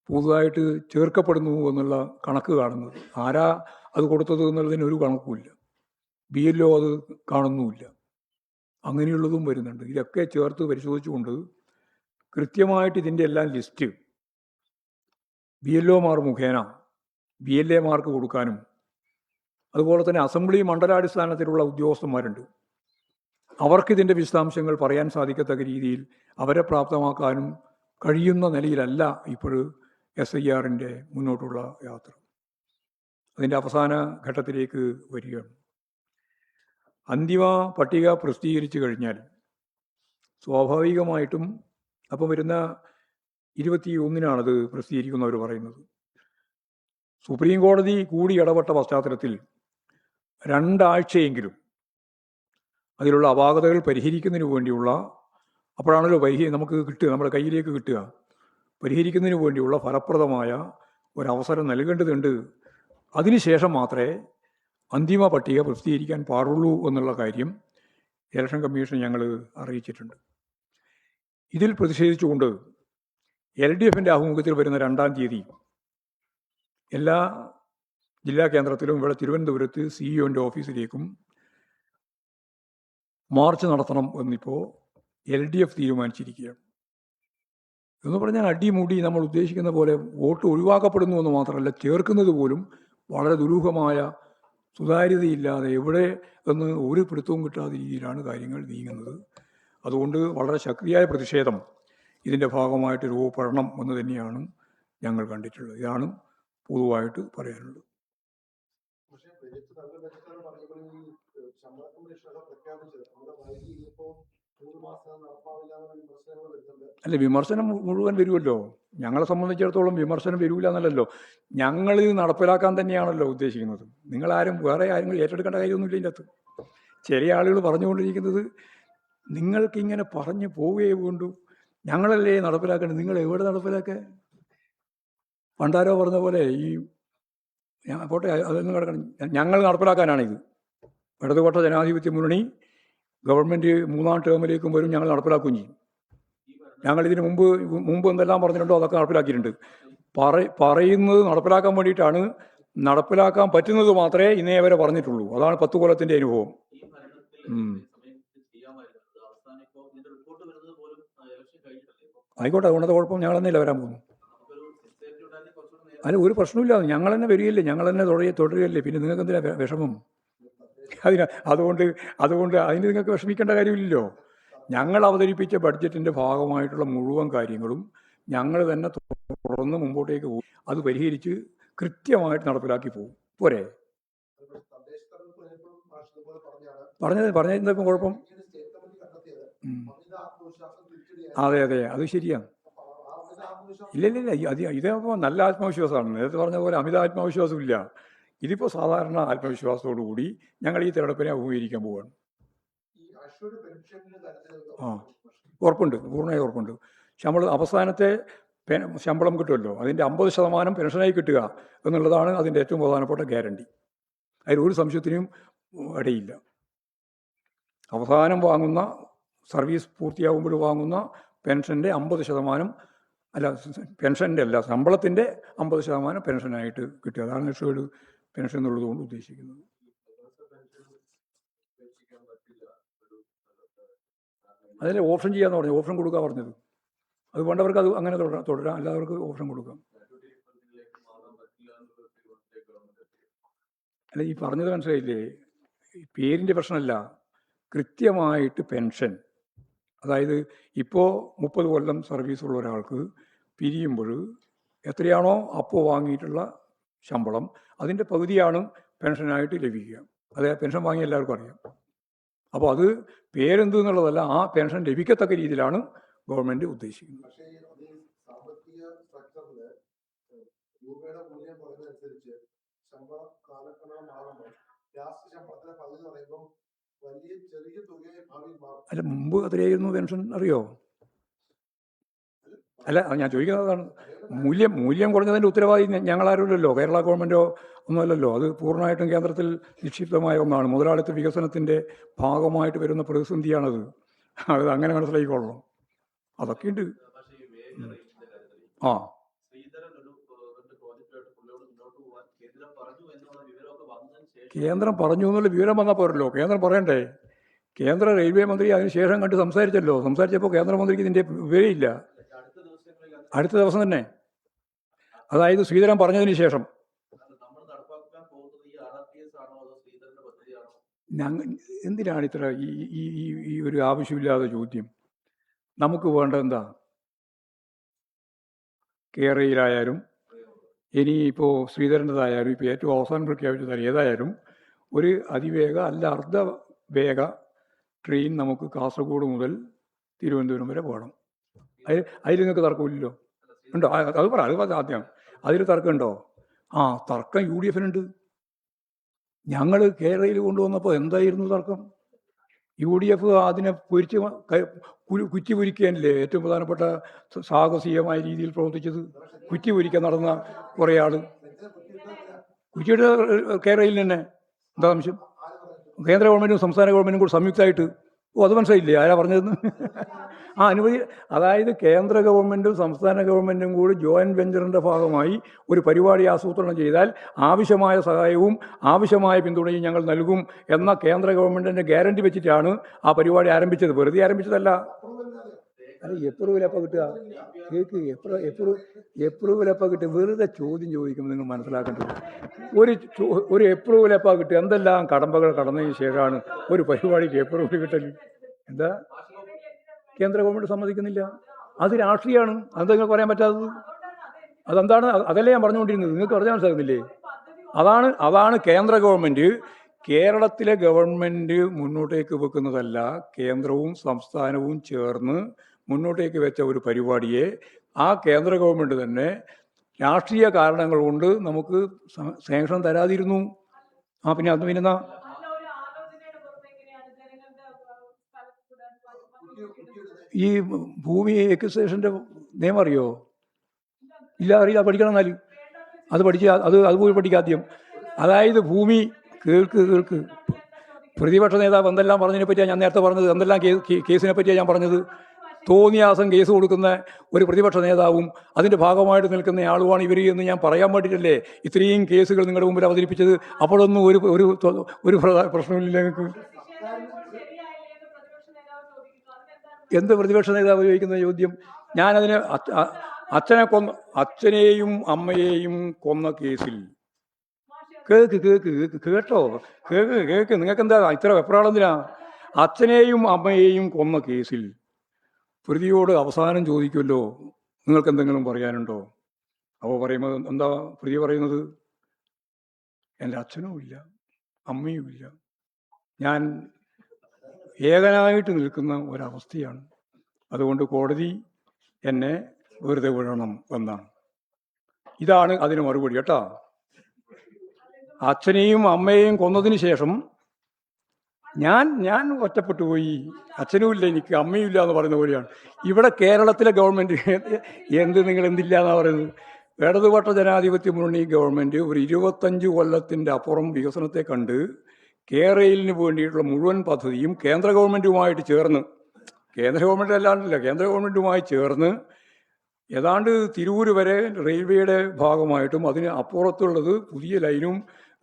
പുതുതായിട്ട് ചേർക്കപ്പെടുന്നു എന്നുള്ള കണക്ക് കാണുന്നത്. ആരാ അത് കൊടുത്തത് എന്നുള്ളതിന് ഒരു കണക്കുമില്ല. BLO അത് കാണുന്നുമില്ല. അങ്ങനെയുള്ളതും വരുന്നുണ്ട്. ഇതൊക്കെ ചേർത്ത് പരിശോധിച്ചുകൊണ്ട് കൃത്യമായിട്ട് ഇതിൻ്റെ എല്ലാം ലിസ്റ്റ് BLOമാർ മുഖേന BLAമാർക്ക് കൊടുക്കാനും, അതുപോലെ തന്നെ അസംബ്ലി മണ്ഡലാടിസ്ഥാനത്തിലുള്ള ഉദ്യോഗസ്ഥന്മാരുണ്ട്, അവർക്കിതിൻ്റെ വിശദാംശങ്ങൾ പറയാൻ സാധിക്കത്തക്ക രീതിയിൽ അവരെ പ്രാപ്തമാക്കാനും കഴിയുന്ന നിലയിലല്ല ഇപ്പോൾ SIRൻ്റെ മുന്നോട്ടുള്ള യാത്ര. അതിൻ്റെ അവസാന ഘട്ടത്തിലേക്ക് വരികയാണ്. അന്തിമ പട്ടിക പ്രസിദ്ധീകരിച്ചു കഴിഞ്ഞാൽ സ്വാഭാവികമായിട്ടും അപ്പം വരുന്ന 21-നാണത് പ്രസിദ്ധീകരിക്കുന്നവർ പറയുന്നത്. സുപ്രീം കോടതി കൂടി ഇടപെട്ട പശ്ചാത്തലത്തിൽ 2 ആഴ്ചയെങ്കിലും അതിലുള്ള അപാകതകൾ പരിഹരിക്കുന്നതിന് വേണ്ടിയുള്ള, അപ്പോഴാണല്ലോ നമുക്ക് കിട്ടുക, നമ്മുടെ കയ്യിലേക്ക് കിട്ടുക, പരിഹരിക്കുന്നതിന് വേണ്ടിയുള്ള ഫലപ്രദമായ ഒരവസരം നൽകേണ്ടതുണ്ട്. അതിനുശേഷം മാത്രമേ അന്തിമ പട്ടിക പ്രസിദ്ധീകരിക്കാൻ പാടുള്ളൂ എന്നുള്ള കാര്യം ഇലക്ഷൻ കമ്മീഷൻ ഞങ്ങൾ അറിയിച്ചിട്ടുണ്ട്. ഇതിൽ പ്രതിഷേധിച്ചുകൊണ്ട് LDFൻ്റെ ആഭിമുഖ്യത്തിൽ വരുന്ന 2-ാം തീയതി എല്ലാ ജില്ലാ കേന്ദ്രത്തിലും ഇവിടെ തിരുവനന്തപുരത്ത് CEO-ൻ്റെ ഓഫീസിലേക്കും മാർച്ച് നടത്തണം എന്നിപ്പോൾ LDF തീരുമാനിച്ചിരിക്കുകയാണ്. എന്ന് പറഞ്ഞാൽ അടിമുടി നമ്മൾ ഉദ്ദേശിക്കുന്ന പോലെ വോട്ട് ഒഴിവാക്കപ്പെടുന്നു എന്ന് മാത്രമല്ല, ചേർക്കുന്നത് പോലും വളരെ ദുരൂഹമായ, സുതാര്യതയില്ലാതെ, എവിടെ എന്ന് ഒരു പിടുത്തവും കിട്ടാത്ത രീതിയിലാണ് കാര്യങ്ങൾ നീങ്ങുന്നത്. അതുകൊണ്ട് വളരെ ശക്തിയായ പ്രതിഷേധം ഇതിൻ്റെ ഭാഗമായിട്ട് രൂപപ്പെടണം എന്ന് തന്നെയാണ് ഞങ്ങൾ കണ്ടിട്ടുള്ളത്. ഇതാണ് പൊതുവായിട്ട് പറയാനുള്ളത്. അല്ല, വിമർശനം മുഴുവൻ വരുമല്ലോ. ഞങ്ങളെ സംബന്ധിച്ചിടത്തോളം വിമർശനം വരില്ല എന്നല്ലല്ലോ, ഞങ്ങളിത് നടപ്പിലാക്കാൻ തന്നെയാണല്ലോ ഉദ്ദേശിക്കുന്നത്. നിങ്ങളാരും വേറെ ആരും ഏറ്റെടുക്കേണ്ട കാര്യമൊന്നുമില്ല ഇതിൻ്റെ അകത്ത്. ചില ആളുകൾ പറഞ്ഞുകൊണ്ടിരിക്കുന്നത് നിങ്ങൾക്കിങ്ങനെ പറഞ്ഞു പോവുകയേ വേണ്ടൂ, ഞങ്ങളല്ലേ നടപ്പിലാക്കേണ്ടത്, നിങ്ങൾ എവിടെ നടപ്പിലാക്കുക? പണ്ടാരോ പറഞ്ഞ പോലെ പോട്ടെ, അതൊന്നും കിടക്കണം, ഞങ്ങൾ നടപ്പിലാക്കാനാണിത്. ഇടതുപക്ഷ ജനാധിപത്യ മുന്നണി ഗവൺമെൻറ് 3-ാം ടേമിലേക്കും വരും, ഞങ്ങൾ നടപ്പിലാക്കുകയും ചെയ്യും. ഞങ്ങൾ ഇതിന് മുമ്പ് എന്തെല്ലാം പറഞ്ഞിട്ടുണ്ടോ അതൊക്കെ നടപ്പിലാക്കിയിട്ടുണ്ട്. പറയുന്നത് നടപ്പിലാക്കാൻ വേണ്ടിയിട്ടാണ്. നടപ്പിലാക്കാൻ പറ്റുന്നത് മാത്രമേ ഇന്നേ വരെ പറഞ്ഞിട്ടുള്ളൂ. അതാണ് 10 കൊല്ലത്തിൻ്റെ അനുഭവം. ആയിക്കോട്ടെ, അതുകൊണ്ടത്തെ കുഴപ്പം ഞങ്ങൾ തന്നെയല്ല വരാൻ പോകുന്നു. അല്ല, ഒരു പ്രശ്നമില്ല, ഞങ്ങൾ തന്നെ വരികയല്ലേ, ഞങ്ങൾ തന്നെ തുടരുകയല്ലേ, പിന്നെ നിങ്ങൾക്ക് എന്തിനാ വിഷമം? അതുകൊണ്ട് അതിന് നിങ്ങൾക്ക് വിഷമിക്കേണ്ട കാര്യമില്ലല്ലോ. ഞങ്ങൾ അവതരിപ്പിച്ച ബഡ്ജറ്റിൻ്റെ ഭാഗമായിട്ടുള്ള മുഴുവൻ കാര്യങ്ങളും ഞങ്ങൾ തന്നെ തുറന്ന് മുമ്പോട്ടേക്ക് പോകും. അത് പരിഹരിച്ച് കൃത്യമായിട്ട് നടപ്പിലാക്കി പോകും. പോരെ? പറഞ്ഞതിപ്പം കുഴപ്പം? അതെ, അത് ശരിയാണ്. ഇല്ല, ഇതപ്പോൾ നല്ല ആത്മവിശ്വാസമാണ്. നേരത്തെ പറഞ്ഞ പോലെ അമിത ആത്മവിശ്വാസമില്ല. ഇതിപ്പോൾ സാധാരണ ആത്മവിശ്വാസത്തോടു കൂടി ഞങ്ങൾ ഈ തെരഞ്ഞെടുപ്പിനെ അഭിമുഖീകരിക്കാൻ പോവുകയാണ്. ഉറപ്പുണ്ട്, പൂർണ്ണമായി ഉറപ്പുണ്ട്. അവസാനത്തെ ശമ്പളം കിട്ടുമല്ലോ, അതിൻ്റെ 50% പെൻഷനായി കിട്ടുക എന്നുള്ളതാണ് അതിൻ്റെ ഏറ്റവും പ്രധാനപ്പെട്ട ഗ്യാരണ്ടി. അതിലൊരു സംശയത്തിനും ഇടയില്ല. അവസാനം വാങ്ങുന്ന, സർവീസ് പൂർത്തിയാകുമ്പോൾ വാങ്ങുന്ന പെൻഷൻ്റെ 50%, അല്ല പെൻഷൻ്റെ അല്ല, ശമ്പളത്തിൻ്റെ 50% പെൻഷനായിട്ട് കിട്ടുക. അതാണ് നെക്സ്റ്റ് പെൻഷൻ എന്നുള്ളതുകൊണ്ട് ഉദ്ദേശിക്കുന്നത്. അതിൽ ഓപ്ഷൻ ചെയ്യാന്ന് പറഞ്ഞു, ഓപ്ഷൻ കൊടുക്കുക പറഞ്ഞത്. അത് വേണ്ടവർക്ക് അത് അങ്ങനെ തുടരാം, അല്ലാത്തവർക്ക് ഓപ്ഷൻ കൊടുക്കാം. അല്ല, ഈ പറഞ്ഞത് മനസ്സിലായില്ലേ? പേരിൻ്റെ പ്രശ്നമല്ല, കൃത്യമായിട്ട് പെൻഷൻ. അതായത് ഇപ്പോൾ 30 കൊല്ലം സർവീസുള്ള ഒരാൾക്ക് പിരിയുമ്പോൾ എത്രയാണോ അപ്പോൾ വാങ്ങിയിട്ടുള്ള ശമ്പളം, അതിൻ്റെ പകുതിയാണ് പെൻഷനായിട്ട് ലഭിക്കുക. അത് പെൻഷൻ വാങ്ങിയ എല്ലാവർക്കും അറിയാം. അപ്പോൾ അത് പേരെന്ത് എന്നുള്ളതല്ല, ആ പെൻഷൻ ലഭിക്കത്തക്ക രീതിയിലാണ് ഗവൺമെൻറ് ഉദ്ദേശിക്കുന്നത്. അല്ല, മുമ്പ് എത്രയായിരുന്നു പെൻഷൻ അറിയോ? അല്ല, ഞാൻ ചോദിക്കുന്നതാണ്. മൂല്യം കുറഞ്ഞതിൻ്റെ ഉത്തരവാദി ഞങ്ങളാരുമല്ലോ, കേരള ഗവൺമെൻറ്റോ ഒന്നുമല്ലല്ലോ. അത് പൂർണ്ണമായിട്ടും കേന്ദ്രത്തിൽ നിക്ഷിപ്തമായ ഒന്നാണ്. മുതലാളിത്ത വികസനത്തിൻ്റെ ഭാഗമായിട്ട് വരുന്ന പ്രതിസന്ധിയാണത്. അത് അങ്ങനെ മനസ്സിലാക്കിക്കൊള്ളണം. അതൊക്കെയുണ്ട്. കേന്ദ്രം പറഞ്ഞു എന്നുള്ള വിവരം വന്നാൽ പോരല്ലോ, കേന്ദ്രം പറയണ്ടേ? കേന്ദ്ര റെയിൽവേ മന്ത്രി അതിനുശേഷം കണ്ട് സംസാരിച്ചപ്പോൾ കേന്ദ്രമന്ത്രിക്ക് ഇതിൻ്റെ വിവരമില്ല. അടുത്ത ദിവസം തന്നെ, അതായത് ശ്രീധരൻ പറഞ്ഞതിന് ശേഷം. എന്തിനാണ് ഇത്ര ഈ ഒരു ആവശ്യമില്ലാത്ത ചോദ്യം? നമുക്ക് വേണ്ടത് എന്താ? കേരളയിലായാലും ഇനിയിപ്പോൾ ശ്രീധരൻ്റെതായാലും ഇപ്പോൾ ഏറ്റവും അവസാനം പ്രഖ്യാപിച്ചതായാലും ഏതായാലും ഒരു അതിവേഗ അല്ല അർദ്ധവേഗ ട്രെയിൻ നമുക്ക് കാസർഗോഡ് മുതൽ തിരുവനന്തപുരം വരെ പോകണം. അതിൽ നിങ്ങൾക്ക് തർക്കമില്ലല്ലോ? ഉണ്ടോ? അത് പറ, അത് ആദ്യം. അതിൽ തർക്കമുണ്ടോ? ആ, തർക്കം യു ഡി എഫിനുണ്ട്. ഞങ്ങൾ കേരളയിൽ കൊണ്ടുവന്നപ്പോൾ എന്തായിരുന്നു തർക്കം? യു ഡി എഫ് അതിനെ കുറ്റി പൊരിക്കാനല്ലേ ഏറ്റവും പ്രധാനപ്പെട്ട സാഹസികമായ രീതിയിൽ പ്രവർത്തിച്ചത്. കുറ്റി പൊരിക്കാൻ നടന്ന കുറേ ആൾ കുറ്റിയുടെ കേരളയിൽ തന്നെ. എന്താ അംശം? കേന്ദ്ര ഗവൺമെൻറ്റും സംസ്ഥാന ഗവൺമെൻറ്റും കൂടി സംയുക്തമായിട്ട്. അത് മനസ്സിലായില്ലേ ആരാ പറഞ്ഞതെന്ന്? അതായത് കേന്ദ്ര ഗവൺമെൻറ്റും സംസ്ഥാന ഗവൺമെൻറ്റും കൂടി ജോയിൻറ്റ് വെഞ്ചറിൻ്റെ ഭാഗമായി ഒരു പരിപാടി ആസൂത്രണം ചെയ്താൽ ആവശ്യമായ സഹായവും ആവശ്യമായ പിന്തുണയും ഞങ്ങൾ നൽകും എന്ന കേന്ദ്ര ഗവൺമെൻറ്റിൻ്റെ ഗ്യാരണ്ടി വെച്ചിട്ടാണ് ആ പരിപാടി ആരംഭിച്ചത്. വെറുതെ ആരംഭിച്ചതല്ല. അത് എപ്രൂവൽ എപ്പോൾ കിട്ടുക? കേൾക്ക്, എപ്രൂവൽ എപ്പോൾ കിട്ടുക? വെറുതെ ചോദ്യം ചോദിക്കുമ്പോൾ നിങ്ങൾ മനസ്സിലാക്കേണ്ടത് ഒരു എപ്രൂവൽ എപ്പോൾ കിട്ടുക? എന്തെല്ലാം കടമ്പകൾ കടന്നതിന് ശേഷമാണ് ഒരു പരിപാടിക്ക് എപ്രൂവൽ കിട്ടൽ? എന്താ കേന്ദ്ര ഗവൺമെൻറ് സമ്മതിക്കുന്നില്ല? അത് രാഷ്ട്രീയമാണ്. അത് നിങ്ങൾക്ക് പറയാൻ പറ്റാത്തത് അതെന്താണ്? അതല്ലേ ഞാൻ പറഞ്ഞുകൊണ്ടിരുന്നത്. നിങ്ങൾക്ക് പറഞ്ഞാൽ മനസ്സിലാകുന്നില്ലേ? അതാണ് കേന്ദ്ര ഗവൺമെൻറ്. കേരളത്തിലെ ഗവൺമെൻറ് മുന്നോട്ടേക്ക് വെക്കുന്നതല്ല, കേന്ദ്രവും സംസ്ഥാനവും ചേർന്ന് മുന്നോട്ടേക്ക് വെച്ച ഒരു പരിപാടിയെ ആ കേന്ദ്ര ഗവൺമെൻറ് തന്നെ രാഷ്ട്രീയ കാരണങ്ങൾ കൊണ്ട് നമുക്ക് സാങ്ഷൻ തരാതിരുന്നു. പിന്നെ അത് പിന്നെന്താ? ഈ ഭൂമി എക്വിസിഷൻ്റെ നിയമം അറിയോ? ഇല്ല, അറിയില്ല. പഠിക്കണം. എന്നാൽ അത് പോയി പഠിക്കാദ്യം. അതായത് ഭൂമി കേൾക്ക് പ്രതിപക്ഷ നേതാവ് എന്തെല്ലാം പറഞ്ഞതിനെ പറ്റിയാണ് ഞാൻ നേരത്തെ പറഞ്ഞത്. എന്തെല്ലാം കേസിനെ പറ്റിയാണ് ഞാൻ പറഞ്ഞത്. തോന്നിയാസം കേസ് കൊടുക്കുന്ന ഒരു പ്രതിപക്ഷ നേതാവും അതിൻ്റെ ഭാഗമായിട്ട് നിൽക്കുന്ന ആളുമാണ് ഇവർ എന്ന് ഞാൻ പറയാൻ വേണ്ടിയിട്ടല്ലേ ഇത്രയും കേസുകൾ നിങ്ങളുടെ മുമ്പിൽ അവതരിപ്പിച്ചത്. അപ്പോഴൊന്നും ഒരു പ്രശ്നമില്ല നിങ്ങൾക്ക്. എന്ത് പ്രതിപക്ഷ നേതാവ് ചോദിക്കുന്ന ചോദ്യം? ഞാനതിന് അച്ഛനെയും അമ്മയെയും കൊന്ന കേസിൽ കേക്ക് നിങ്ങൾക്ക് എന്താ ഇത്ര വെപ്രാളെന്തിനാ? അച്ഛനെയും അമ്മയെയും കൊന്ന കേസിൽ പ്രതിയോട് അവസാനം ചോദിക്കുമല്ലോ, നിങ്ങൾക്ക് എന്തെങ്കിലും പറയാനുണ്ടോ? അപ്പോൾ പറയുമ്പോൾ എന്താ പ്രതി പറയുന്നത്? എൻ്റെ അച്ഛനും ഇല്ല, അമ്മയും ഇല്ല, ഞാൻ ഏകനായിട്ട് നിൽക്കുന്ന ഒരവസ്ഥയാണ്, അതുകൊണ്ട് കോടതി എന്നെ വെറുതെ വിടണം എന്നാണ്. ഇതാണ് അതിന് മറുപടി കേട്ടോ. അച്ഛനെയും അമ്മയെയും കൊന്നതിന് ശേഷം ഞാൻ ഒറ്റപ്പെട്ടു പോയി, അച്ഛനുമില്ല എനിക്ക്, അമ്മയുമില്ല എന്ന് പറയുന്ന പോലെയാണ് ഇവിടെ കേരളത്തിലെ ഗവൺമെൻറ്. നിങ്ങൾ എന്തില്ല എന്നാണ് പറയുന്നത്? ഇടതുപക്ഷ ജനാധിപത്യ മുന്നണി ഗവൺമെൻറ് ഒരു 25 കൊല്ലത്തിൻ്റെ അപ്പുറം വികസനത്തെ കണ്ട് കേരളത്തിന് വേണ്ടിയിട്ടുള്ള മുഴുവൻ പദ്ധതിയും കേന്ദ്ര ഗവൺമെൻറ്റുമായിട്ട് ചേർന്ന്, കേന്ദ്ര ഗവൺമെൻറ് അല്ലാണ്ടല്ല, കേന്ദ്ര ഗവൺമെൻറ്റുമായി ചേർന്ന് ഏതാണ്ട് തിരൂര് വരെ റെയിൽവേയുടെ ഭാഗമായിട്ടും അതിന് അപ്പുറത്തുള്ളത് പുതിയ ലൈനും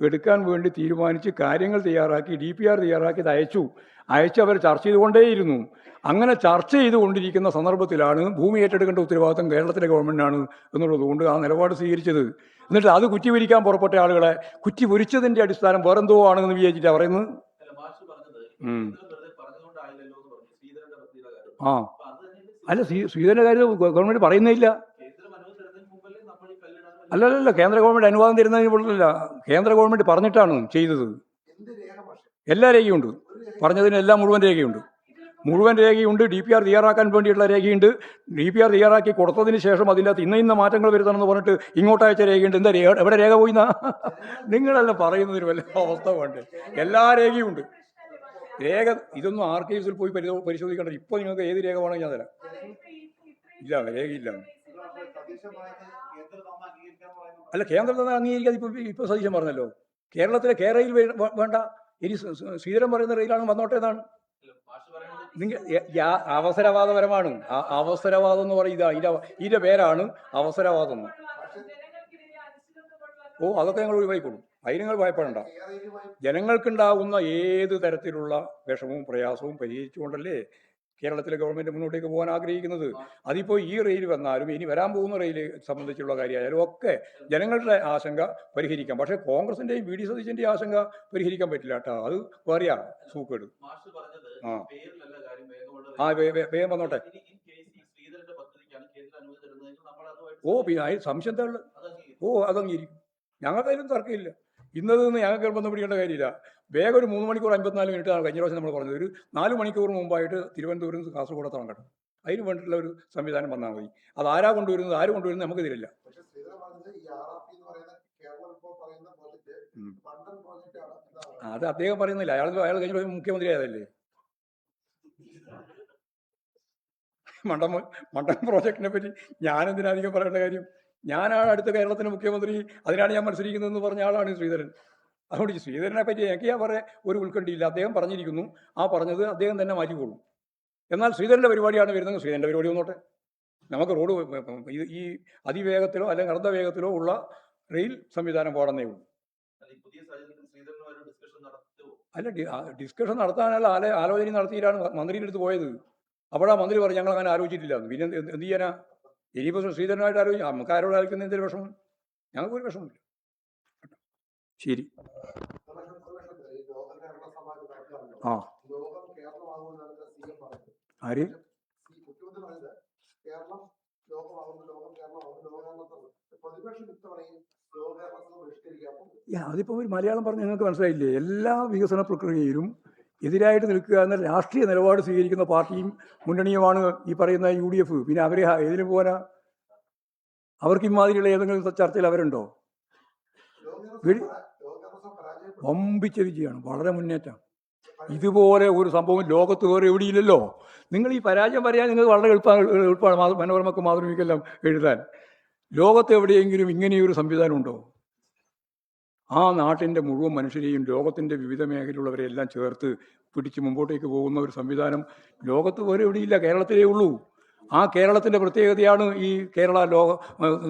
എടുക്കാൻ വേണ്ടി തീരുമാനിച്ച് കാര്യങ്ങൾ തയ്യാറാക്കി DPR തയ്യാറാക്കി അയച്ച് അവർ ചർച്ച ചെയ്തുകൊണ്ടേയിരുന്നു. അങ്ങനെ ചർച്ച ചെയ്തുകൊണ്ടിരിക്കുന്ന സന്ദർഭത്തിലാണ് ഭൂമി ഏറ്റെടുക്കേണ്ട ഉത്തരവാദിത്തം കേരളത്തിലെ ഗവൺമെൻറ്റാണ് എന്നുള്ളതുകൊണ്ട് ആ നിലപാട് സ്വീകരിച്ചത്. എന്നിട്ട് അത് കുറ്റിപൊരിക്കാൻ പുറപ്പെട്ട ആളുകളെ കുറ്റിപൊരിച്ചതിൻ്റെ അടിസ്ഥാനം വേറെന്തോ ആണെന്ന് വിചാരിച്ചിട്ടാണ് പറയുന്നത്. അല്ല, ശ്രീധരൻ്റെ കാര്യം ഗവൺമെൻറ് പറയുന്നേ ഇല്ല. അല്ലല്ല, കേന്ദ്ര ഗവൺമെൻറ് അനുവാദം തരുന്നതിന് പോലല്ല, കേന്ദ്ര ഗവൺമെൻറ് പറഞ്ഞിട്ടാണ് ചെയ്തത്. എല്ലാ രേഖയുണ്ട്, പറഞ്ഞതിനെല്ലാം മുഴുവൻ രേഖയുണ്ട്. DPR തയ്യാറാക്കാൻ വേണ്ടിയിട്ടുള്ള രേഖയുണ്ട്. DPR തയ്യാറാക്കി കൊടുത്തതിന് ശേഷം അതിനകത്ത് ഇന്ന മാറ്റങ്ങൾ വരുത്തണമെന്ന് പറഞ്ഞിട്ട് ഇങ്ങോട്ട് അയച്ച രേഖയുണ്ട്. എന്താ എവിടെ രേഖ പോയിന്നാ? നിങ്ങളെല്ലാം പറയുന്നതിന് വല്ല അവസ്ഥ വേണ്ടേ? എല്ലാ രേഖയുണ്ട്. ഇതൊന്നും ആർക്കൈവ്സിൽ പോയി പരിശോധിക്കേണ്ട. ഇപ്പോൾ നിങ്ങൾക്ക് ഏത് രേഖ വേണമെങ്കിൽ ഞാൻ തരാം. ഇല്ല, രേഖയില്ല. അല്ല, കേന്ദ്രത്തിൽ അംഗീകരിക്കാതെ ഇപ്പൊ സതീശൻ പറഞ്ഞല്ലോ, കേരളത്തിലെ കേരളയിൽ വേണ്ട, ഇനി ശ്രീധരൻ പറയുന്ന റെയിലാണ് വന്നോട്ടെ എന്നാണ്. അവസരവാദപരമാണ്. അവസരവാദം എന്ന് പറയുന്നത് ഇതിന്റെ പേരാണ് അവസരവാദം. അതൊക്കെ ഞങ്ങൾ ഒഴിവായിക്കോളും. അതിന് നിങ്ങൾ ഭയപ്പെടണ്ട. ജനങ്ങൾക്കുണ്ടാകുന്ന ഏത് തരത്തിലുള്ള വിഷമവും പ്രയാസവും പരിഹരിച്ചുകൊണ്ടല്ലേ കേരളത്തിലെ ഗവൺമെൻറ് മുന്നോട്ടേക്ക് പോകാൻ ആഗ്രഹിക്കുന്നത്. അതിപ്പോൾ ഈ റെയിൽ വന്നാലും ഇനി വരാൻ പോകുന്ന റെയിൽ സംബന്ധിച്ചുള്ള കാര്യമായാലും ഒക്കെ ജനങ്ങളുടെ ആശങ്ക പരിഹരിക്കാം. പക്ഷേ കോൺഗ്രസിൻ്റെയും VD സതീശൻ്റെയും ആശങ്ക പരിഹരിക്കാൻ പറ്റില്ല കേട്ടോ. അത് വേറെയാണ് സൂക്കേട്. വേഗം വന്നോട്ടെ. പിന്നെ സംശയം എന്താ ഉള്ളത്? അതങ്ങിയിരിക്കും. ഞങ്ങൾക്കതിലും തർക്കമില്ല. ഇന്നത് ഞങ്ങൾക്ക് ബന്ധം പിടിക്കേണ്ട കാര്യമില്ല. വേഗം ഒരു 3 മണിക്കൂർ 54 മിനിറ്റാണ് കഴിഞ്ഞ പ്രാവശ്യം നമ്മൾ പറഞ്ഞത്. ഒരു 4 മണിക്കൂർ മുമ്പായിട്ട് തിരുവനന്തപുരം നിന്ന് കാസർഗോഡ് എത്തണം. അതിന് വേണ്ടിയിട്ടുള്ള ഒരു സംവിധാനം വന്നാൽ മതി. അത് ആരാ കൊണ്ടുവരുന്നത്, ആര് കൊണ്ടുവരുന്നത് നമുക്ക് തരില്ല. അത് അദ്ദേഹം പറയുന്നില്ല. അയാൾ കഴിഞ്ഞ പ്രാവശ്യം മുഖ്യമന്ത്രി ആയതല്ലേ. മണ്ഡലം പ്രോജക്റ്റിനെ പറ്റി ഞാനെന്തിനധികം പറയേണ്ട കാര്യം? ഞാനാണ് അടുത്ത കേരളത്തിൻ്റെ മുഖ്യമന്ത്രി, അതിനാണ് ഞാൻ മത്സരിക്കുന്നതെന്ന് പറഞ്ഞ ആളാണ് ശ്രീധരൻ. അതുകൊണ്ട് ശ്രീധരനെ പറ്റി എനിക്ക് ഞാൻ പറയാൻ ഒരു ഉത്കണ്ഠയില്ല. അദ്ദേഹം പറഞ്ഞിരിക്കുന്നു, ആ പറഞ്ഞത് അദ്ദേഹം തന്നെ മാറ്റിക്കൊള്ളും. എന്നാൽ ശ്രീധരൻ്റെ പരിപാടിയാണ് വരുന്നത്, ശ്രീധരൻ്റെ പരിപാടി വന്നോട്ടെ. നമുക്ക് റോഡ് ഈ അതിവേഗത്തിലോ അല്ലെങ്കിൽ അർദ്ധവേഗത്തിലോ ഉള്ള റെയിൽ സംവിധാനം പോകണമെന്നേ ഉള്ളൂ. അല്ല, ഡിസ്കഷൻ നടത്താനല്ല, ആലോചന നടത്തിയിട്ടാണ് മന്ത്രിയുടെ അടുത്ത് പോയത്. അപ്പോഴാ മന്ത്രി പറഞ്ഞു ഞങ്ങൾ അങ്ങനെ ആലോചിച്ചിട്ടില്ല. പിന്നെ എന്ത് ചെയ്യാനാ? ഇനിയിപ്പോൾ ശ്രീധരനായിട്ട് ആലോചിക്കും. നമുക്ക് ആരോട് ആലോചിക്കുന്ന എന്തൊരു വിഷമം? ഞങ്ങൾക്കൊരു വിഷമമില്ല. ശരി. ആ ആര്? അതിപ്പോൾ ഒരു മലയാളം പറഞ്ഞ് നിങ്ങൾക്ക് മനസ്സിലായില്ലേ? എല്ലാ വികസന പ്രക്രിയയിലും എതിരായിട്ട് നിൽക്കുക എന്ന രാഷ്ട്രീയ നിലപാട് സ്വീകരിക്കുന്ന പാർട്ടിയും മുന്നണിയുമാണ് ഈ പറയുന്ന UDF. പിന്നെ അവരെ ഏതിനു പോകാനാ? അവർക്ക് ഇമാതിരിയുള്ള ഏതെങ്കിലും ചർച്ചയിൽ അവരുണ്ടോ? വമ്പിച്ച വിജയമാണ്, വളരെ മുന്നേറ്റം. ഇതുപോലെ ഒരു സംഭവം ലോകത്ത് വേറെ എവിടെയില്ലല്ലോ. നിങ്ങൾ ഈ പരാജയം പറയാൻ നിങ്ങൾക്ക് വളരെ എളുപ്പമാണ് മനോരമക്കും മാതൃഭൂമിക്കെല്ലാം എഴുതാൻ. ലോകത്ത് എവിടെയെങ്കിലും ഇങ്ങനെയൊരു സംവിധാനം ഉണ്ടോ? ആ നാട്ടിൻ്റെ മുഴുവൻ മനുഷ്യരെയും ലോകത്തിൻ്റെ വിവിധ മേഖലയിലുള്ളവരെല്ലാം ചേർത്ത് പിടിച്ച് മുമ്പോട്ടേക്ക് പോകുന്ന ഒരു സംവിധാനം ലോകത്ത് വേറെ എവിടെയില്ല, കേരളത്തിലേ ഉള്ളൂ. ആ കേരളത്തിൻ്റെ പ്രത്യേകതയാണ് ഈ കേരള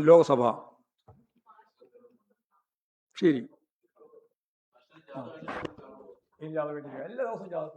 ലോകസഭ. ശരി. എല്ലാ ദിവസവും ജാഥ